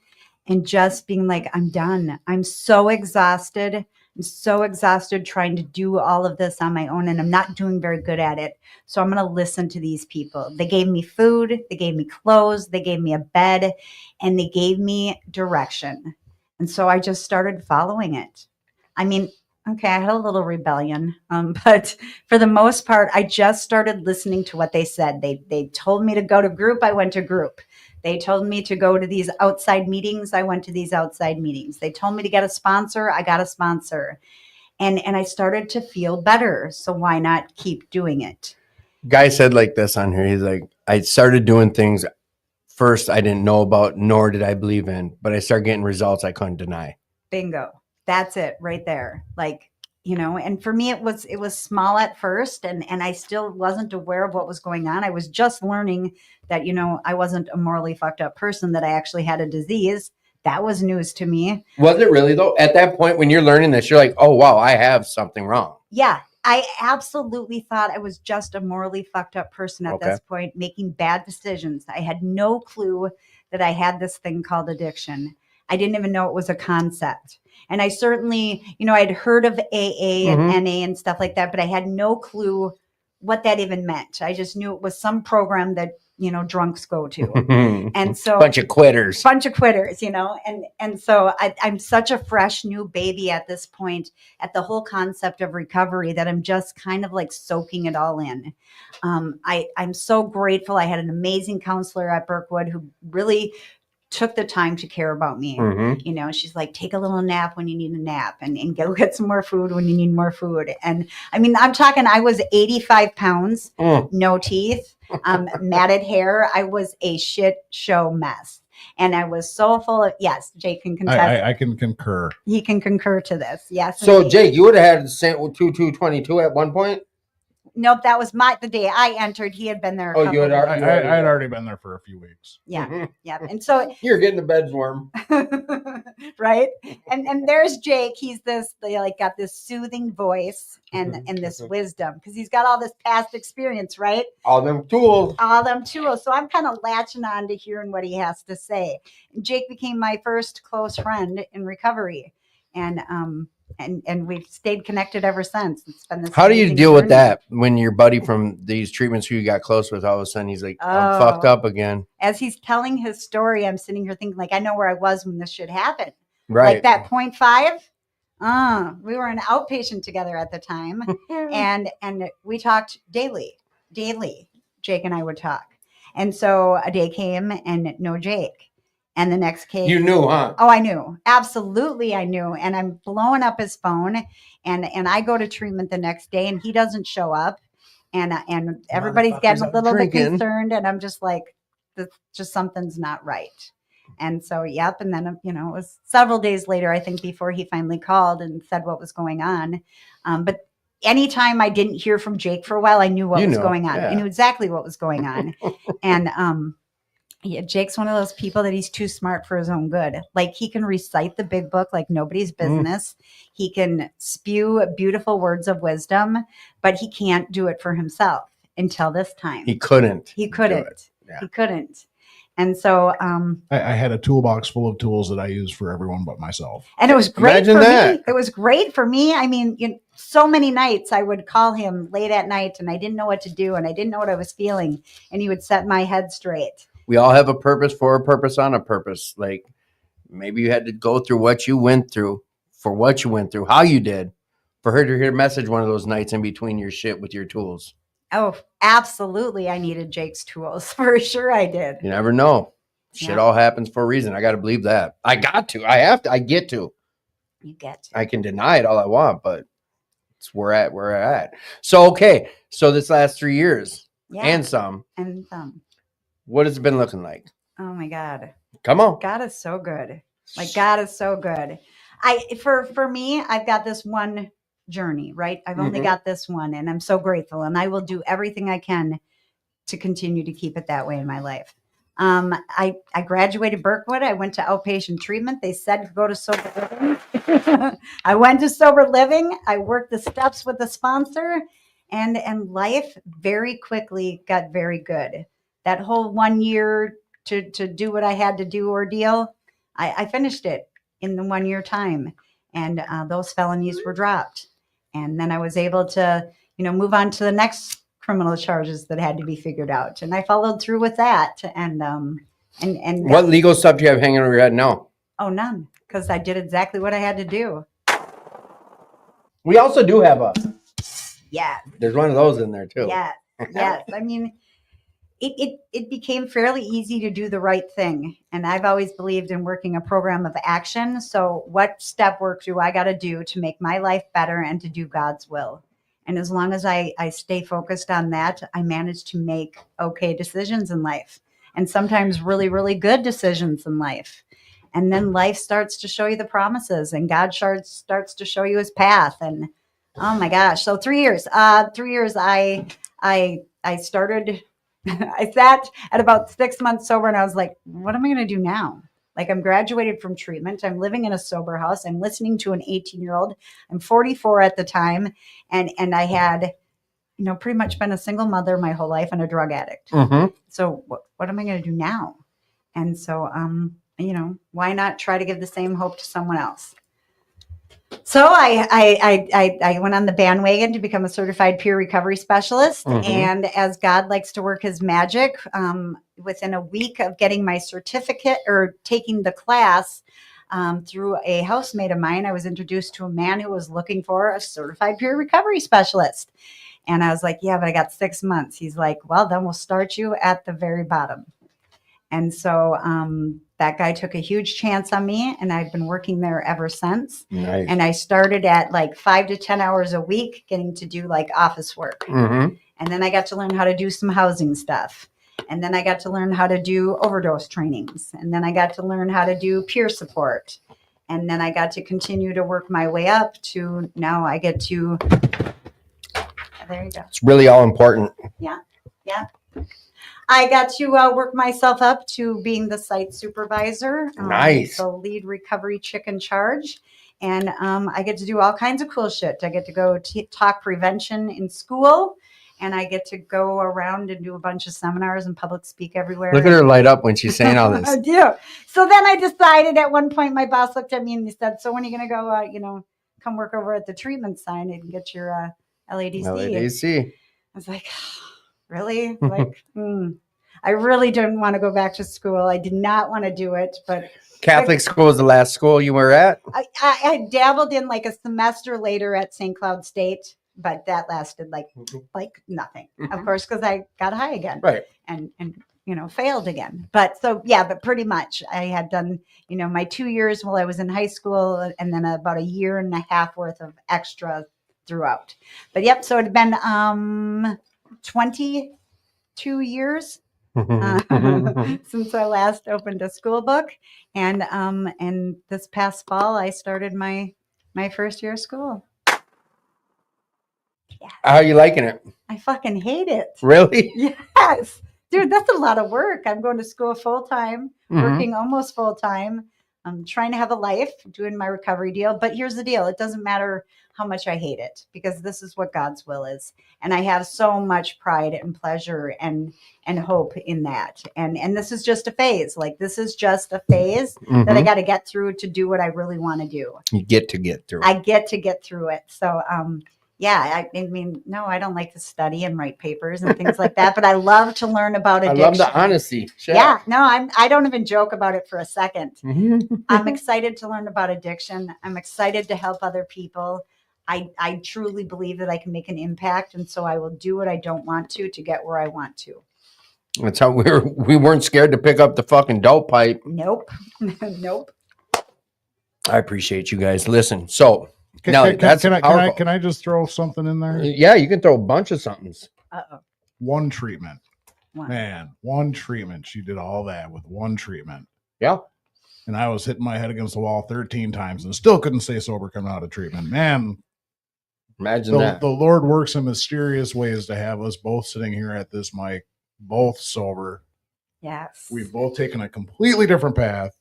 and just being like, I'm done. I'm so exhausted. I'm so exhausted trying to do all of this on my own, and I'm not doing very good at it. So I'm going to listen to these people. They gave me food, they gave me clothes, they gave me a bed, and they gave me direction. And so I just started following it. I mean, okay, I had a little rebellion, but for the most part, I just started listening to what they said. They told me to go to group. I went to group. They told me to go to these outside meetings. I went to these outside meetings. They told me to get a sponsor. I got a sponsor. And I started to feel better. So why not keep doing it? Guy said like this on here. He's like, I started doing things first I didn't know about, nor did I believe in, but I started getting results I couldn't deny. Bingo. That's it right there. Like, you know, and for me, it was small at first, and I still wasn't aware of what was going on. I was just learning that, you know, I wasn't a morally fucked up person, that I actually had a disease. That was news to me. Was it really though? At that point, when you're learning this, you're like, oh, wow, I have something wrong. Yeah, I absolutely thought I was just a morally fucked up person at this point, making bad decisions. I had no clue that I had this thing called addiction. I didn't even know it was a concept. And I certainly, you know, I'd heard of AA and NA and stuff like that, but I had no clue what that even meant. I just knew it was some program that, you know, drunks go to. And so bunch of quitters, you know, and so I'm such a fresh new baby at this point at the whole concept of recovery that I'm just kind of like soaking it all in. I'm so grateful. I had an amazing counselor at Berkwood who really took the time to care about me. You know, she's like, take a little nap when you need a nap, and go get some more food when you need more food. And I mean, I'm talking, I was 85 pounds, no teeth, matted hair. I was a shit show mess. And I was so full of, yes, Jake can contest. I can concur. He can concur to this. Yes. So indeed. Jake, you would have had 222 at one point? Nope, that was the day I entered. He had been there. I had already been there for a few weeks. Yeah, yeah. And so you're getting the beds warm, right? And there's Jake. He's got this soothing voice and this wisdom because he's got all this past experience, right? All them tools. So I'm kind of latching on to hearing what he has to say. And Jake became my first close friend in recovery, and we've stayed connected ever since. It's been this. How do you deal with that when your buddy from these treatments who you got close with, all of a sudden he's like, I'm fucked up again? As he's telling his story, I'm sitting here thinking, like, I know where I was when this shit happened. Right. Like that 0.5. We were an outpatient together at the time, and we talked daily. Jake and I would talk, and so a day came and no Jake. And the next case, you knew, huh? Oh, I knew. Absolutely, I knew. And I'm blowing up his phone, and I go to treatment the next day, and he doesn't show up, and everybody's getting a little bit concerned, and I'm just like, just something's not right. And so, yep. And then, you know, it was several days later, I think, before he finally called and said what was going on. But anytime I didn't hear from Jake for a while, I knew what was going on. Yeah. I knew exactly what was going on, and yeah, Jake's one of those people that he's too smart for his own good. Like, he can recite the big book like nobody's business. He can spew beautiful words of wisdom, but he can't do it for himself until this time. He couldn't. Yeah. He couldn't. And so I had a toolbox full of tools that I used for everyone but myself. And it was great for me. It was great for me. I mean, so many nights I would call him late at night and I didn't know what to do and I didn't know what I was feeling. And he would set my head straight. We all have a purpose for a purpose on a purpose. Like, maybe you had to go through what you went through for what you went through, how you did, for her to hear a message one of those nights in between your shit with your tools. Oh, absolutely. I needed Jake's tools. For sure I did. You never know. Shit all happens for a reason. I got to believe that. I got to. I have to. I get to. You get to. I can deny it all I want, but it's where we're at. So, okay. So this last 3 years and some. And some. What has it been looking like? Oh my God. Come on. God is so good. Like God is so good. For me, I've got this one journey, right? I've only got this one, and I'm so grateful, and I will do everything I can to continue to keep it that way in my life. I graduated Berkwood. I went to outpatient treatment. They said go to sober living. I went to sober living. I worked the steps with the sponsor, and life very quickly got very good. That whole 1 year to do what I had to do ordeal, I finished it in the 1 year time, and those felonies were dropped, and then I was able to move on to the next criminal charges that had to be figured out, and I followed through with that. And What legal stuff do you have hanging over your head now? Oh, none, because I did exactly what I had to do. We also do have Yeah. There's one of those in there too. Yeah. Yes. I mean, it became fairly easy to do the right thing, and I've always believed in working a program of action. So, what step work do I got to do to make my life better and to do God's will? And as long as I stay focused on that, I manage to make okay decisions in life, and sometimes really, really good decisions in life. And then life starts to show you the promises, and God starts to show you his path. And oh my gosh. So 3 years, I started, I sat at about 6 months sober, and I was like, what am I going to do now? Like, I'm graduated from treatment. I'm living in a sober house. I'm listening to an 18-year-old. I'm 44 at the time. And I had, pretty much been a single mother my whole life and a drug addict. Mm-hmm. So what am I going to do now? And so, why not try to give the same hope to someone else? So I went on the bandwagon to become a certified peer recovery specialist. Mhm. And as God likes to work his magic, within a week of getting my certificate or taking the class through a housemate of mine, I was introduced to a man who was looking for a certified peer recovery specialist. And I was like, yeah, but I got 6 months. He's like, well, then we'll start you at the very bottom. And so that guy took a huge chance on me, and I've been working there ever since. Nice. And I started at like 5 to 10 hours a week, getting to do like office work. Mm-hmm. And then I got to learn how to do some housing stuff. And then I got to learn how to do overdose trainings. And then I got to learn how to do peer support. And then I got to continue to work my way up to now I get to, there you go. It's really all important. Yeah. I got to work myself up to being the site supervisor. Nice. The lead recovery chick in charge. And I get to do all kinds of cool shit. I get to go talk prevention in school. And I get to go around and do a bunch of seminars and public speak everywhere. Look at her light up when she's saying all this. I do. So then I decided at one point, my boss looked at me and he said, so when are you going to go, come work over at the treatment sign and get your LADC? LADC. I was like, really? Like, I really didn't want to go back to school. I did not want to do it, but Catholic school is the last school you were at? I dabbled in like a semester later at St. Cloud State, but that lasted like nothing, of course, because I got high again, Right. And failed again. But so but pretty much I had done my 2 years while I was in high school, and then about a year and a half worth of extra throughout. But yep, so it had been 22 years since I last opened a school book, and this past fall I started my first year of school. Yeah. How are you liking it? I fucking hate it. Really? Yes, dude, that's a lot of work. I'm going to school full time, working almost full time. I'm trying to have a life, doing my recovery deal. But here's the deal: it doesn't matter how much I hate it, because this is what God's will is. And I have so much pride and pleasure and hope in that. And this is just a phase. Like, this is just a phase that I got to get through to do what I really want to do. You get to get through it. I get to get through it. So, I mean, no, I don't like to study and write papers and things like that, but I love to learn about addiction. I love the honesty. Shit. Yeah, no, I don't even joke about it for a second. Mm-hmm. I'm excited to learn about addiction. I'm excited to help other people. I truly believe that I can make an impact, and so I will do what I don't want to get where I want to. That's how we weren't scared to pick up the fucking dope pipe. Nope. Nope. I appreciate you guys. Listen, so Can I just throw something in there? Yeah, you can throw a bunch of somethings. One treatment. Wow. Man, one treatment. She did all that with one treatment. Yeah. And I was hitting my head against the wall 13 times and still couldn't stay sober coming out of treatment. Man, Imagine that. the Lord works in mysterious ways to have us both sitting here at this mic, both sober. Yes. We've both taken a completely different path.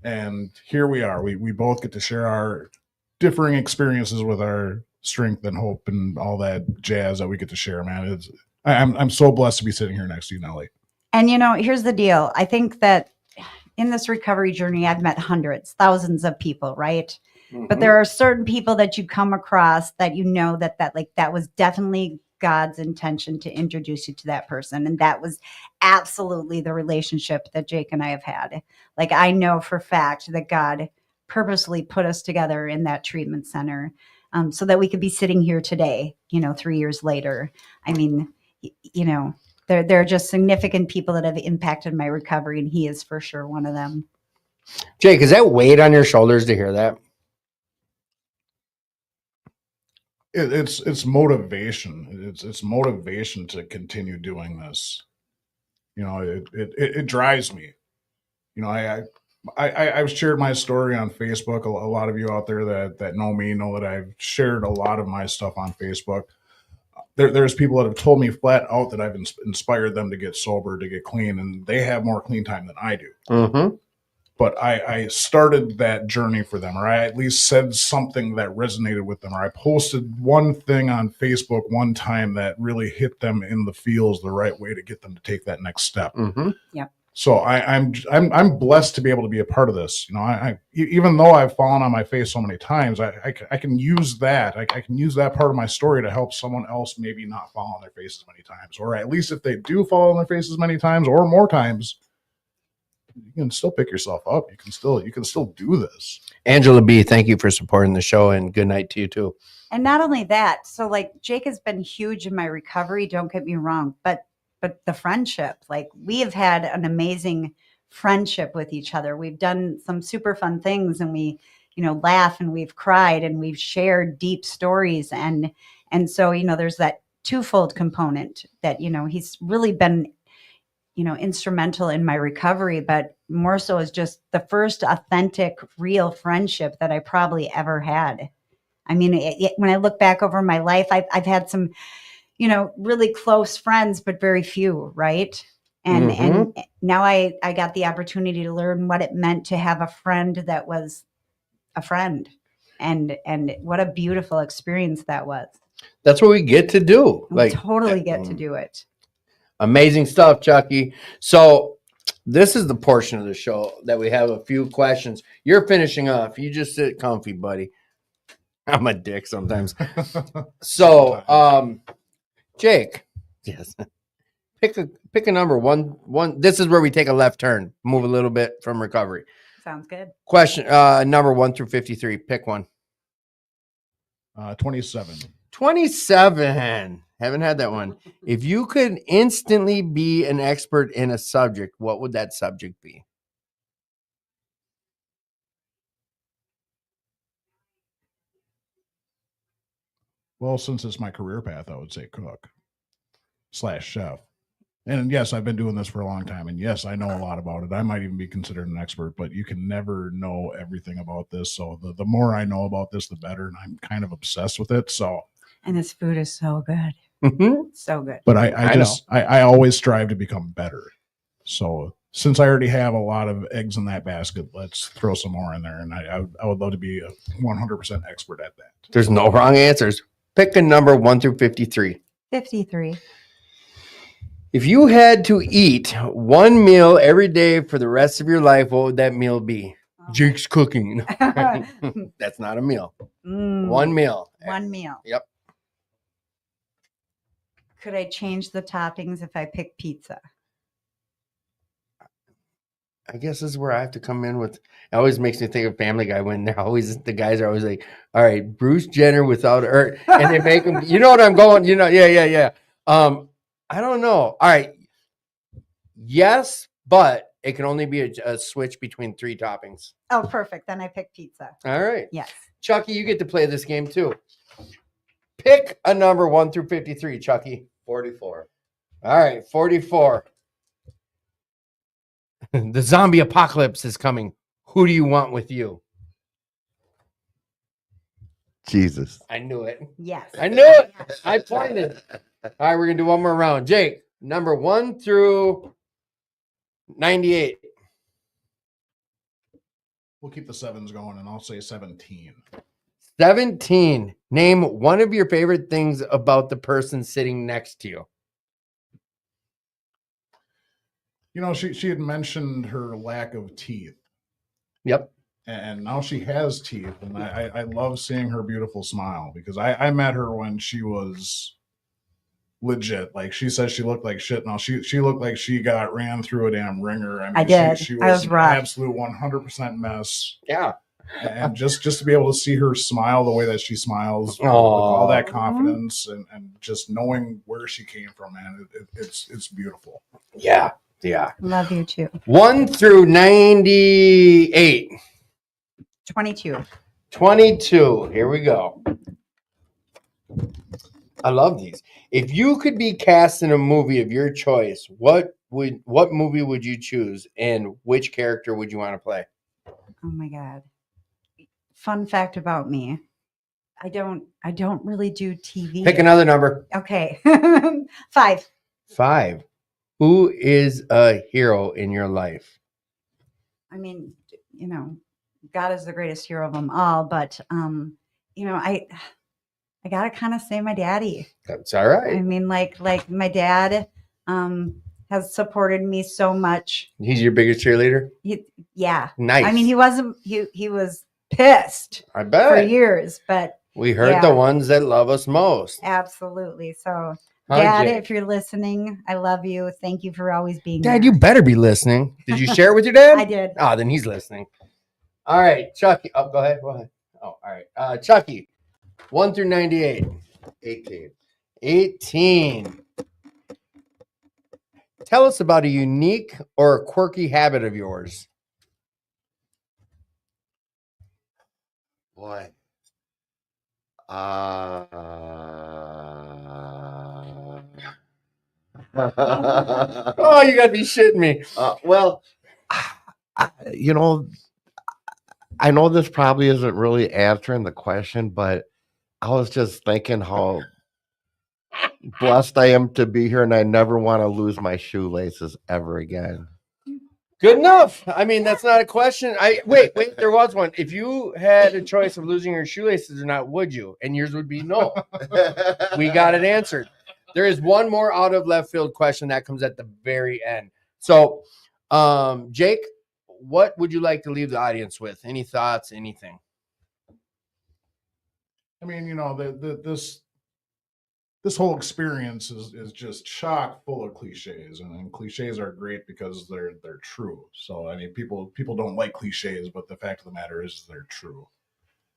And here we are. We both get to share our differing experiences with our strength and hope and all that jazz that we get to share, man. I'm so blessed to be sitting here next to you, Nellie. And here's the deal. I think that in this recovery journey, I've met hundreds, thousands of people, right? But there are certain people that you come across that that was definitely God's intention to introduce you to that person. And that was absolutely the relationship that Jake and I have had. Like, I know for fact that God purposely put us together in that treatment center so that we could be sitting here today, 3 years later. I mean, there are just significant people that have impacted my recovery, and he is for sure one of them. Jake, is that weight on your shoulders to hear that? It's motivation. It's motivation to continue doing this. It drives me. I've shared my story on Facebook. A lot of you out there that know me know that I've shared a lot of my stuff on Facebook. There's people that have told me flat out that I've inspired them to get sober, to get clean, and they have more clean time than I do. Mm-hmm. But I started that journey for them, or I at least said something that resonated with them, or I posted one thing on Facebook one time that really hit them in the feels the right way to get them to take that next step. Mm-hmm. Yeah. So I'm blessed to be able to be a part of this. I even though I've fallen on my face so many times, I can use that. I can use that part of my story to help someone else maybe not fall on their face as many times, or at least if they do fall on their face as many times or more times, you can still pick yourself up. You can still do this. Angela B, thank you for supporting the show, and good night to you too. And not only that, so like Jake has been huge in my recovery. Don't get me wrong, but the friendship, like we have had an amazing friendship with each other. We've done some super fun things, and we, laugh, and we've cried, and we've shared deep stories, and so there's that twofold component that he's really been instrumental in my recovery, but more so as just the first authentic, real friendship that I probably ever had. I mean, when I look back over my life, I've had some, really close friends, but very few, right? And now I got the opportunity to learn what it meant to have a friend that was a friend, and what a beautiful experience that was. That's what we get to do. We totally get to do it. Amazing stuff, Chucky. So this is the portion of the show that we have a few questions. You're finishing off. You just sit comfy, buddy. I'm a dick sometimes. So, Jake, yes, pick a number. One. This is where we take a left turn, move a little bit from recovery. Sounds good. Question number 1 through 53. Pick one. 27. 27. Haven't had that one. If you could instantly be an expert in a subject, what would that subject be? Well, since it's my career path, I would say cook / chef. And yes, I've been doing this for a long time. And yes, I know a lot about it. I might even be considered an expert, but you can never know everything about this. So the more I know about this, the better. And I'm kind of obsessed with it. And this food is so good. Mm-hmm. So good. But I always strive to become better. So since I already have a lot of eggs in that basket, let's throw some more in there. And I would love to be a 100% expert at that. There's no wrong answers. Pick a number 1 through 53. 53. If you had to eat one meal every day for the rest of your life, what would that meal be? Jake's cooking. That's not a meal. One meal. One meal. Yep. Could I change the toppings if I pick pizza? I guess this is where I have to come in with. It always makes me think of Family Guy when they're always, the guys are always like, all right, Bruce Jenner without her. And they make them, you know what I'm going, yeah. I don't know. All right. Yes, but it can only be a switch between 3 toppings. Oh, perfect. Then I pick pizza. All right. Yes. Chucky, you get to play this game too. Pick a number 1 through 53, Chucky. 44. All right, 44. The zombie apocalypse is coming. Who do you want with you? Jesus. I knew it. Yes. I knew it. I pointed. All right, we're gonna do one more round. Jake, number 1 through 98. We'll keep the sevens going, and I'll say 17. 17. Name one of your favorite things about the person sitting next to you. You know, she had mentioned her lack of teeth, Yep. and now she has teeth, and I love seeing her beautiful smile, because I met her when she was legit. Like, she says she looked like shit. Now she looked like she got ran through a damn ringer. I mean, I did. She I was was an rough. absolute 100% mess. Yeah. And just to be able to see her smile the way that she smiles, with all that confidence, and just knowing where she came from, man, it's beautiful. Yeah. Yeah. Love you too. 1 through 98. 22. 22. Here we go. I love these. If you could be cast in a movie of your choice, what movie would you choose, and which character would you want to play? Oh my God. Fun fact about me. I don't really do TV. Pick another number. Okay. 5. 5. Who is a hero in your life? I mean, God is the greatest hero of them all, but I gotta kind of say my daddy. That's all right. I mean, like my dad has supported me so much. He's your biggest cheerleader? Yeah. Nice. I mean, he was pissed I bet. for years, but we heard the ones that love us most. Absolutely. So, Huh, Dad, Jake? if you're listening, I love you. Thank you for always being Dad, there. you better be listening. Did you share it with your dad? I did. Oh, then he's listening. All right, Chucky. Oh, go ahead. Oh, all right. Chucky, 1 through 98. 18. 18. Tell us about a unique or a quirky habit of yours. Boy. Oh, you got to be shitting me. Well, I know this probably isn't really answering the question, but I was just thinking how blessed I am to be here, and I never want to lose my shoelaces ever again. Good enough. I mean, that's not a question. Wait, there was one. If you had a choice of losing your shoelaces or not, would you? And yours would be no. We got it answered. There is one more out of left field question that comes at the very end. So, Jake, what would you like to leave the audience with? Any thoughts, anything? I mean, this whole experience is just chock full of cliches, and cliches are great because they're true. So I mean, people don't like cliches, but the fact of the matter is they're true.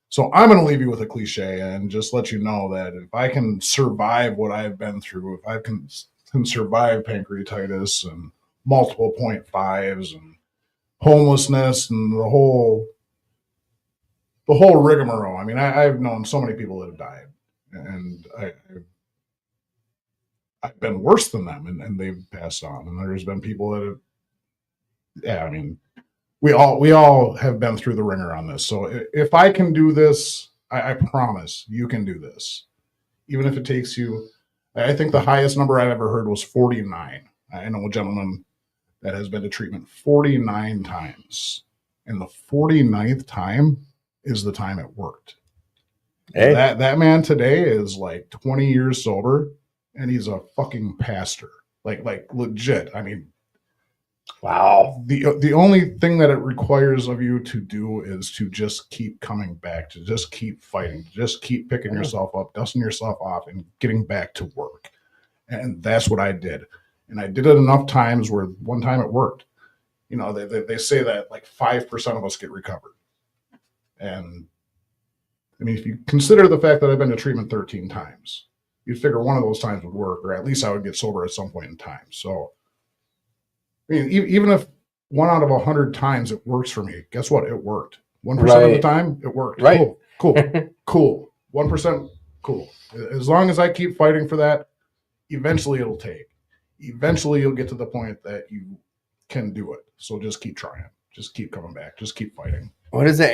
So I'm going to leave you with a cliche and just let you know that if I can survive what I've been through, if I can survive pancreatitis and multiple 0.5s and homelessness and the whole rigmarole. I mean, I've known so many people that have died, and I've been worse than them, and they've passed on. And there's been people that have, I mean, we all have been through the ringer on this. So if I can do this, I promise you can do this. Even if it takes you, I think the highest number I've ever heard was 49. I know a gentleman that has been to treatment 49 times. And the 49th time is the time it worked. Hey. That man today is like 20 years sober, and he's a fucking pastor. Like legit. I mean, wow. The only thing that it requires of you to do is to just keep coming back, to just keep fighting, to just keep picking yourself up, dusting yourself off, and getting back to work. And that's what I did. And I did it enough times where one time it worked. You know, they say that like 5% of us get recovered. And I mean, if you consider the fact that I've been to treatment 13 times, you'd figure one of those times would work, or at least I would get sober at some point in time. So, I mean, even if 1 out of 100 times it works for me, guess what? It worked. 1% of the time, it worked. Right. Cool. 1%, cool. As long as I keep fighting for that, eventually it'll take. Eventually you'll get to the point that you can do it. So just keep trying. Just keep coming back. Just keep fighting. What is it?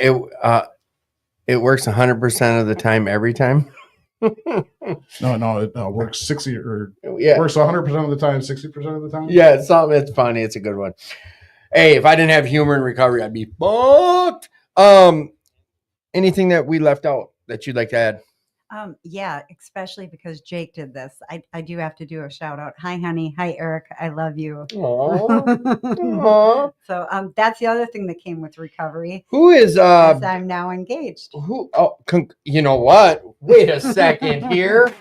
It works 100% of the time, every time. No, it works 60 or Yeah, works 100% of the time, 60% of the time. yeah. It's something. It's funny. It's a good one. Hey, if I didn't have humor in recovery, I'd be fucked. Anything that we left out that you'd like to add? Yeah, especially because Jake did this. I do have to do a shout out. Hi, honey. Hi, Eric. I love you. Aww. So that's the other thing that came with recovery. Who is Is I'm now engaged. who? Oh, you know what? Wait a second here.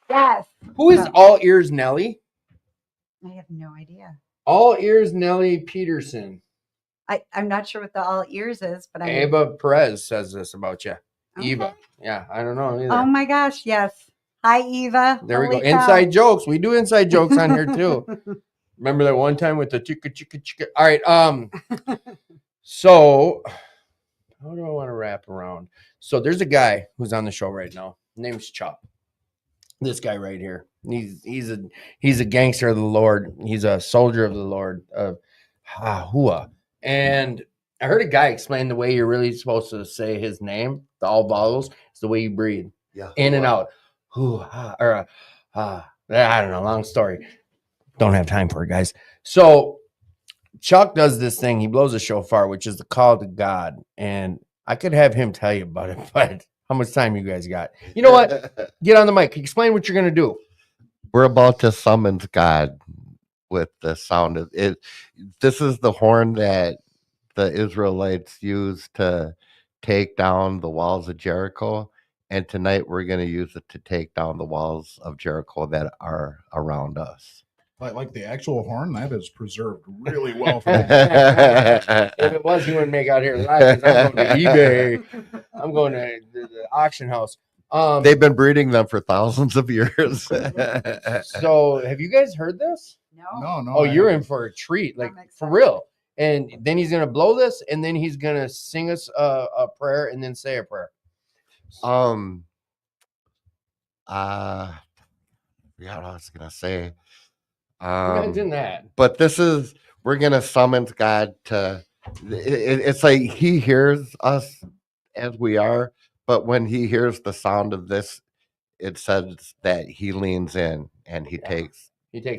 Yes. Who is All Ears Nellie? I have no idea. All Ears Nellie Peterson. I'm not sure what the all ears is, but I Eva Perez says this about you. Okay. Eva. Yeah, I don't know either. Oh my gosh, yes. Hi, Eva. There we go. Holy cow. Inside jokes. We do inside jokes on here too. Remember that one time with the chicka chicka chicka? All right. So how do I want to wrap around? So there's a guy who's on the show right now. Name's Chuck. This guy right here. He's a gangster of the Lord. He's a soldier of the Lord of Hahua. And I heard a guy explain the way you're really supposed to say his name, the all vowels, is the way you breathe. Yeah. In and out. I don't know. Long story. Don't have time for it, guys. So Chuck does this thing. He blows a shofar, which is the call to God. And I could have him tell you about it, but how much time you guys got? You know what? Get on the mic. Explain what you're going to do. We're about to summon God with the sound of it. This is the horn that the Israelites used to take down the walls of Jericho. And tonight we're going to use it to take down the walls of Jericho that are around us. Like the actual horn, that is preserved really well for me. If it was, he wouldn't make out here live. 'Cause I'm going to eBay. I'm going to the auction house. They've been breeding them for thousands of years. So have you guys heard this? No. No. Oh, you're in for a treat, like I'm for excited. real. And then he's gonna blow this, and then he's gonna sing us a prayer, and then say a prayer. Yeah, what I was gonna say. Imagine that. But we're gonna summon God to. It's like He hears us as we are, but when He hears the sound of this, it says that He leans in and He takes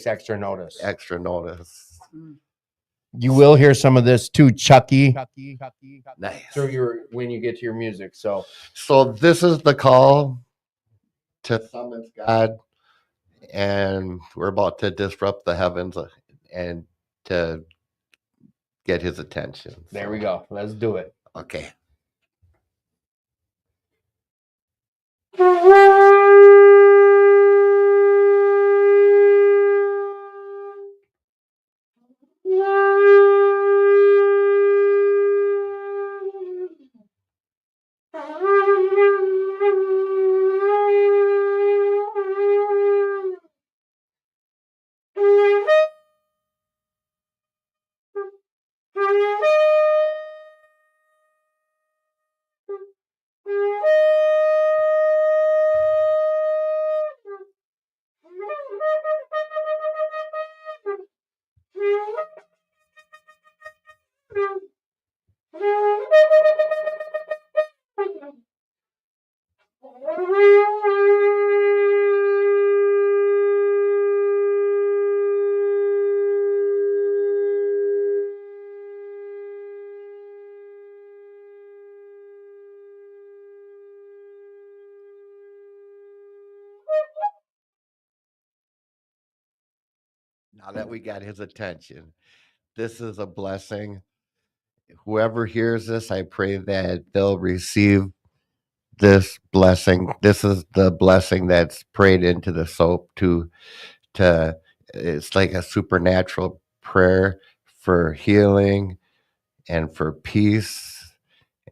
extra notice. extra notice. You will hear some of this too, Chucky, Nice. through when you get to your music. So this is the call to summon God, and we're about to disrupt the heavens and to get His attention. there we go. Let's do it. Okay. Now that we got His attention, this is a blessing. Whoever hears this, I pray that they'll receive this blessing. This is the blessing that's prayed into the soap to it's like a supernatural prayer for healing and for peace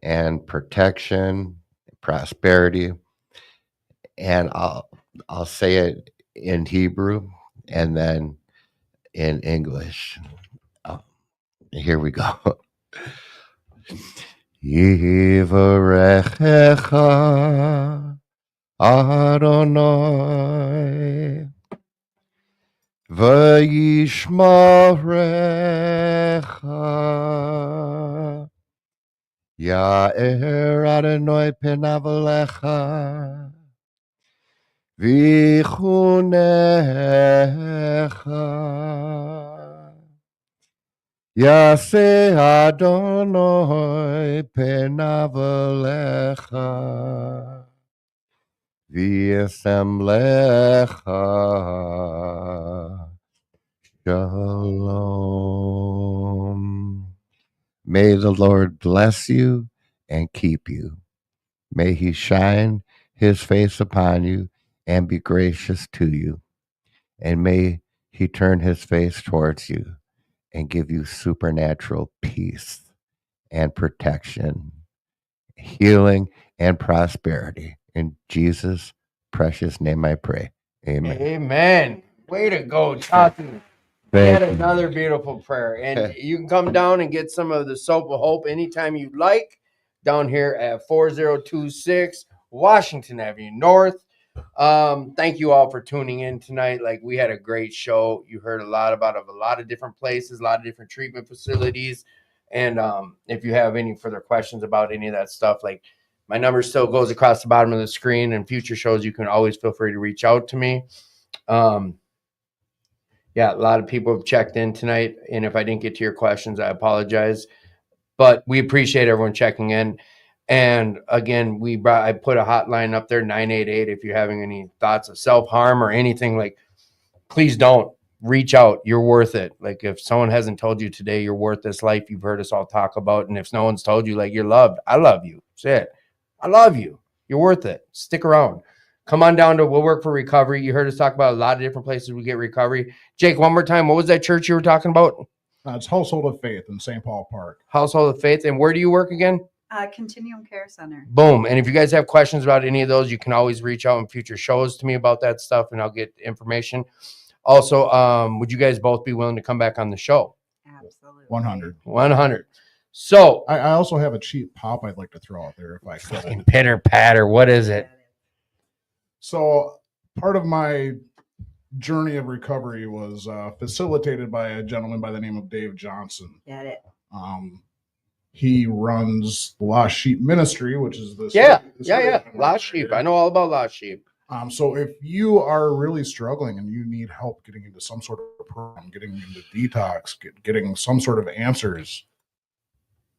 and protection, prosperity. And I'll say it in Hebrew and then in English. Here we go. Yivarechecha Adonai Vayishmarech Ya'er Adonai penavalecha vichunecha. Yase Adonai penavalecha v'yasem lecha shalom. May the Lord bless you and keep you. May he shine his face upon you and be gracious to you. And may he turn his face towards you and give you supernatural peace and protection, healing and prosperity. In Jesus' precious name I pray. Amen. Amen. Way to go, Chucky. Yet Thank you. another beautiful prayer. And you can come down and get some of the Soap of Hope anytime you'd like down here at 4026 Washington Avenue North. Thank you all for tuning in tonight. Like, we had a great show. You heard a lot about a lot of different places, a lot of different treatment facilities. And if you have any further questions about any of that stuff, like, my number still goes across the bottom of the screen. And future shows, you can always feel free to reach out to me. Yeah, a lot of people have checked in tonight, and if I didn't get to your questions, I apologize. But we appreciate everyone checking in. And again, I put a hotline up there, 988. If you're having any thoughts of self-harm or anything, like, please don't reach out. You're worth it. Like, if someone hasn't told you today you're worth this life, you've heard us all talk about, and if no one's told you, like, you're loved, I love you. That's it. I love you. You're worth it. Stick around. Come on down to We'll Work for Recovery. You heard us talk about a lot of different places we get recovery. Jake, one more time, what was that church you were talking about? It's Household of Faith in St. Paul Park. Household of Faith. And where do you work again? Continuum Care Center. Boom. And if you guys have questions about any of those, you can always reach out in future shows to me about that stuff, and I'll get information. Also, would you guys both be willing to come back on the show? Absolutely. 100. 100. So I also have a cheap pop I'd like to throw out there if I could. fucking pitter patter. What is it? So part of my journey of recovery was facilitated by a gentleman by the name of Dave Johnson. Get it. He runs the Lost Sheep Ministry, which is this. Yeah. Lost Sheep. I know all about Lost Sheep. So if you are really struggling and you need help getting into some sort of program, getting into detox, getting some sort of answers,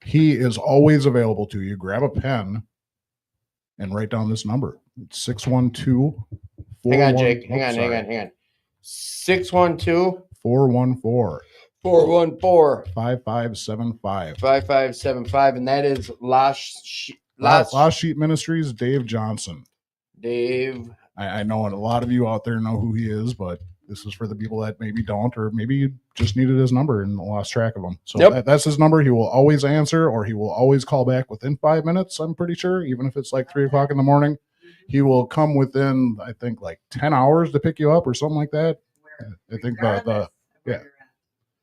he is always available to you. Grab a pen and write down this number. It's 612. Hang on, Jake. Hang on. 612 414 414 5575. 5575. And that is Lost Sheep Ministries, Dave Johnson. Dave. I know a lot of you out there know who he is, but this is for the people that maybe don't, or maybe you just needed his number and lost track of him. So that's his number. He will always answer, or he will always call back within 5 minutes. I'm pretty sure, even if it's like 3 o'clock in the morning, he will come within, I think, like 10 hours to pick you up or something like that. I think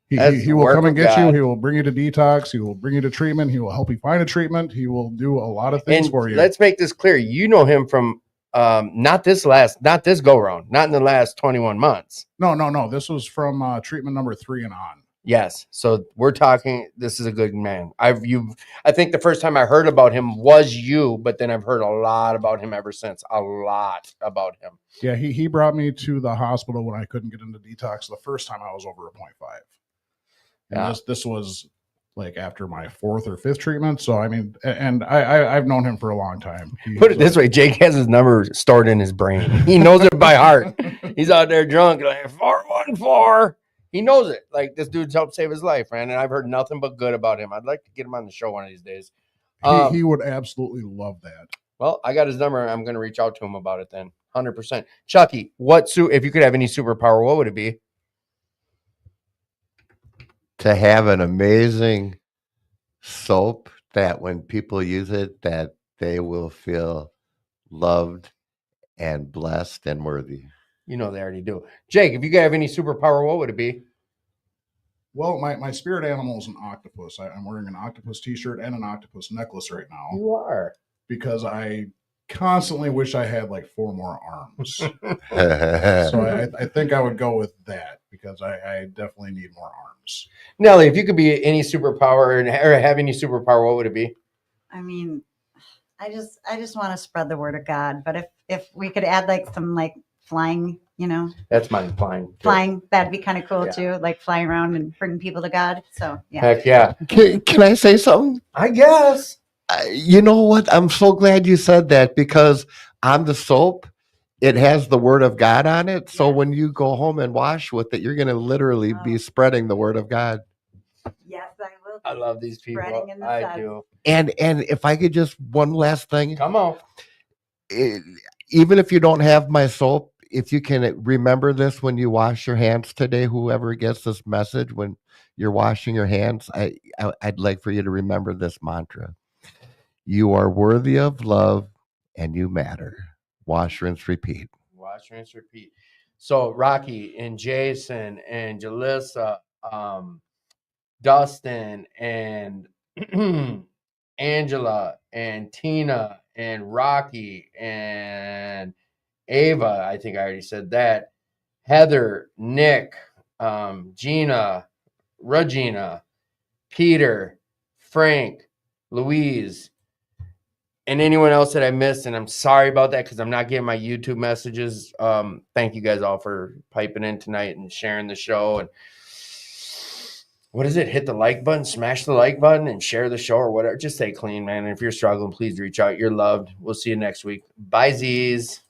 he will come and get you. He will bring you to detox. He will bring you to treatment. He will help you find a treatment. He will do a lot of things for you. Let's make this clear. You know him from not this go round, not in the last 21 months. No. This was from treatment number 3 and on. Yes. So we're talking, this is a good man. I think the first time I heard about him was you, but then I've heard a lot about him ever since. A lot about him. Yeah, he brought me to the hospital when I couldn't get into detox the first time I was over a 0.5. And this was like after my 4th or 5th treatment. So I mean, and I've known him for a long time. Put it this way, Jake has his number stored in his brain. He knows it by heart. He's out there drunk, like 414. He knows it. Like, this dude's helped save his life, man. And I've heard nothing but good about him. I'd like to get him on the show one of these days. He would absolutely love that. Well, I got his number. I'm going to reach out to him about it then. 100%. Chucky, if you could have any superpower, what would it be? To have an amazing soap that when people use it, that they will feel loved and blessed and worthy. You know they already do. Jake, if you could have any superpower, what would it be? Well, my spirit animal is an octopus. I'm wearing an octopus t-shirt and an octopus necklace right now. You are. Because I constantly wish I had like 4 more arms. So I think I would go with that because I definitely need more arms. Nellie, if you could be any superpower or have any superpower, what would it be? I mean, I just want to spread the word of God. But if we could add like some like flying, That's mine, flying. flying, that'd be kind of cool Yeah. too. Like flying around and bringing people to God. So yeah. Heck yeah. Can I say something? I guess. You know what? I'm so glad you said that because on the soap, it has the word of God on it. So Yes. when you go home and wash with it, you're going to literally be Oh. spreading the word of God. Yes, I will. I love these people. Spreading in the I suds. do. And if I could just one last thing, Come on. even if you don't have my soap, if you can remember this when you wash your hands today, whoever gets this message when you're washing your hands, I'd like for you to remember this mantra. You are worthy of love and you matter. Wash, rinse, repeat. Wash, rinse, repeat. So Rocky and Jason and Jalissa, Dustin and Angela and Tina and Rocky and Ava, I think I already said that. Heather, Nick, Gina, Regina, Peter, Frank, Louise, and anyone else that I missed. And I'm sorry about that because I'm not getting my YouTube messages. Thank you guys all for piping in tonight and sharing the show. And what is it? Hit the like button, smash the like button, and share the show or whatever. Just stay clean, man. And if you're struggling, please reach out. You're loved. We'll see you next week. Bye, Z's.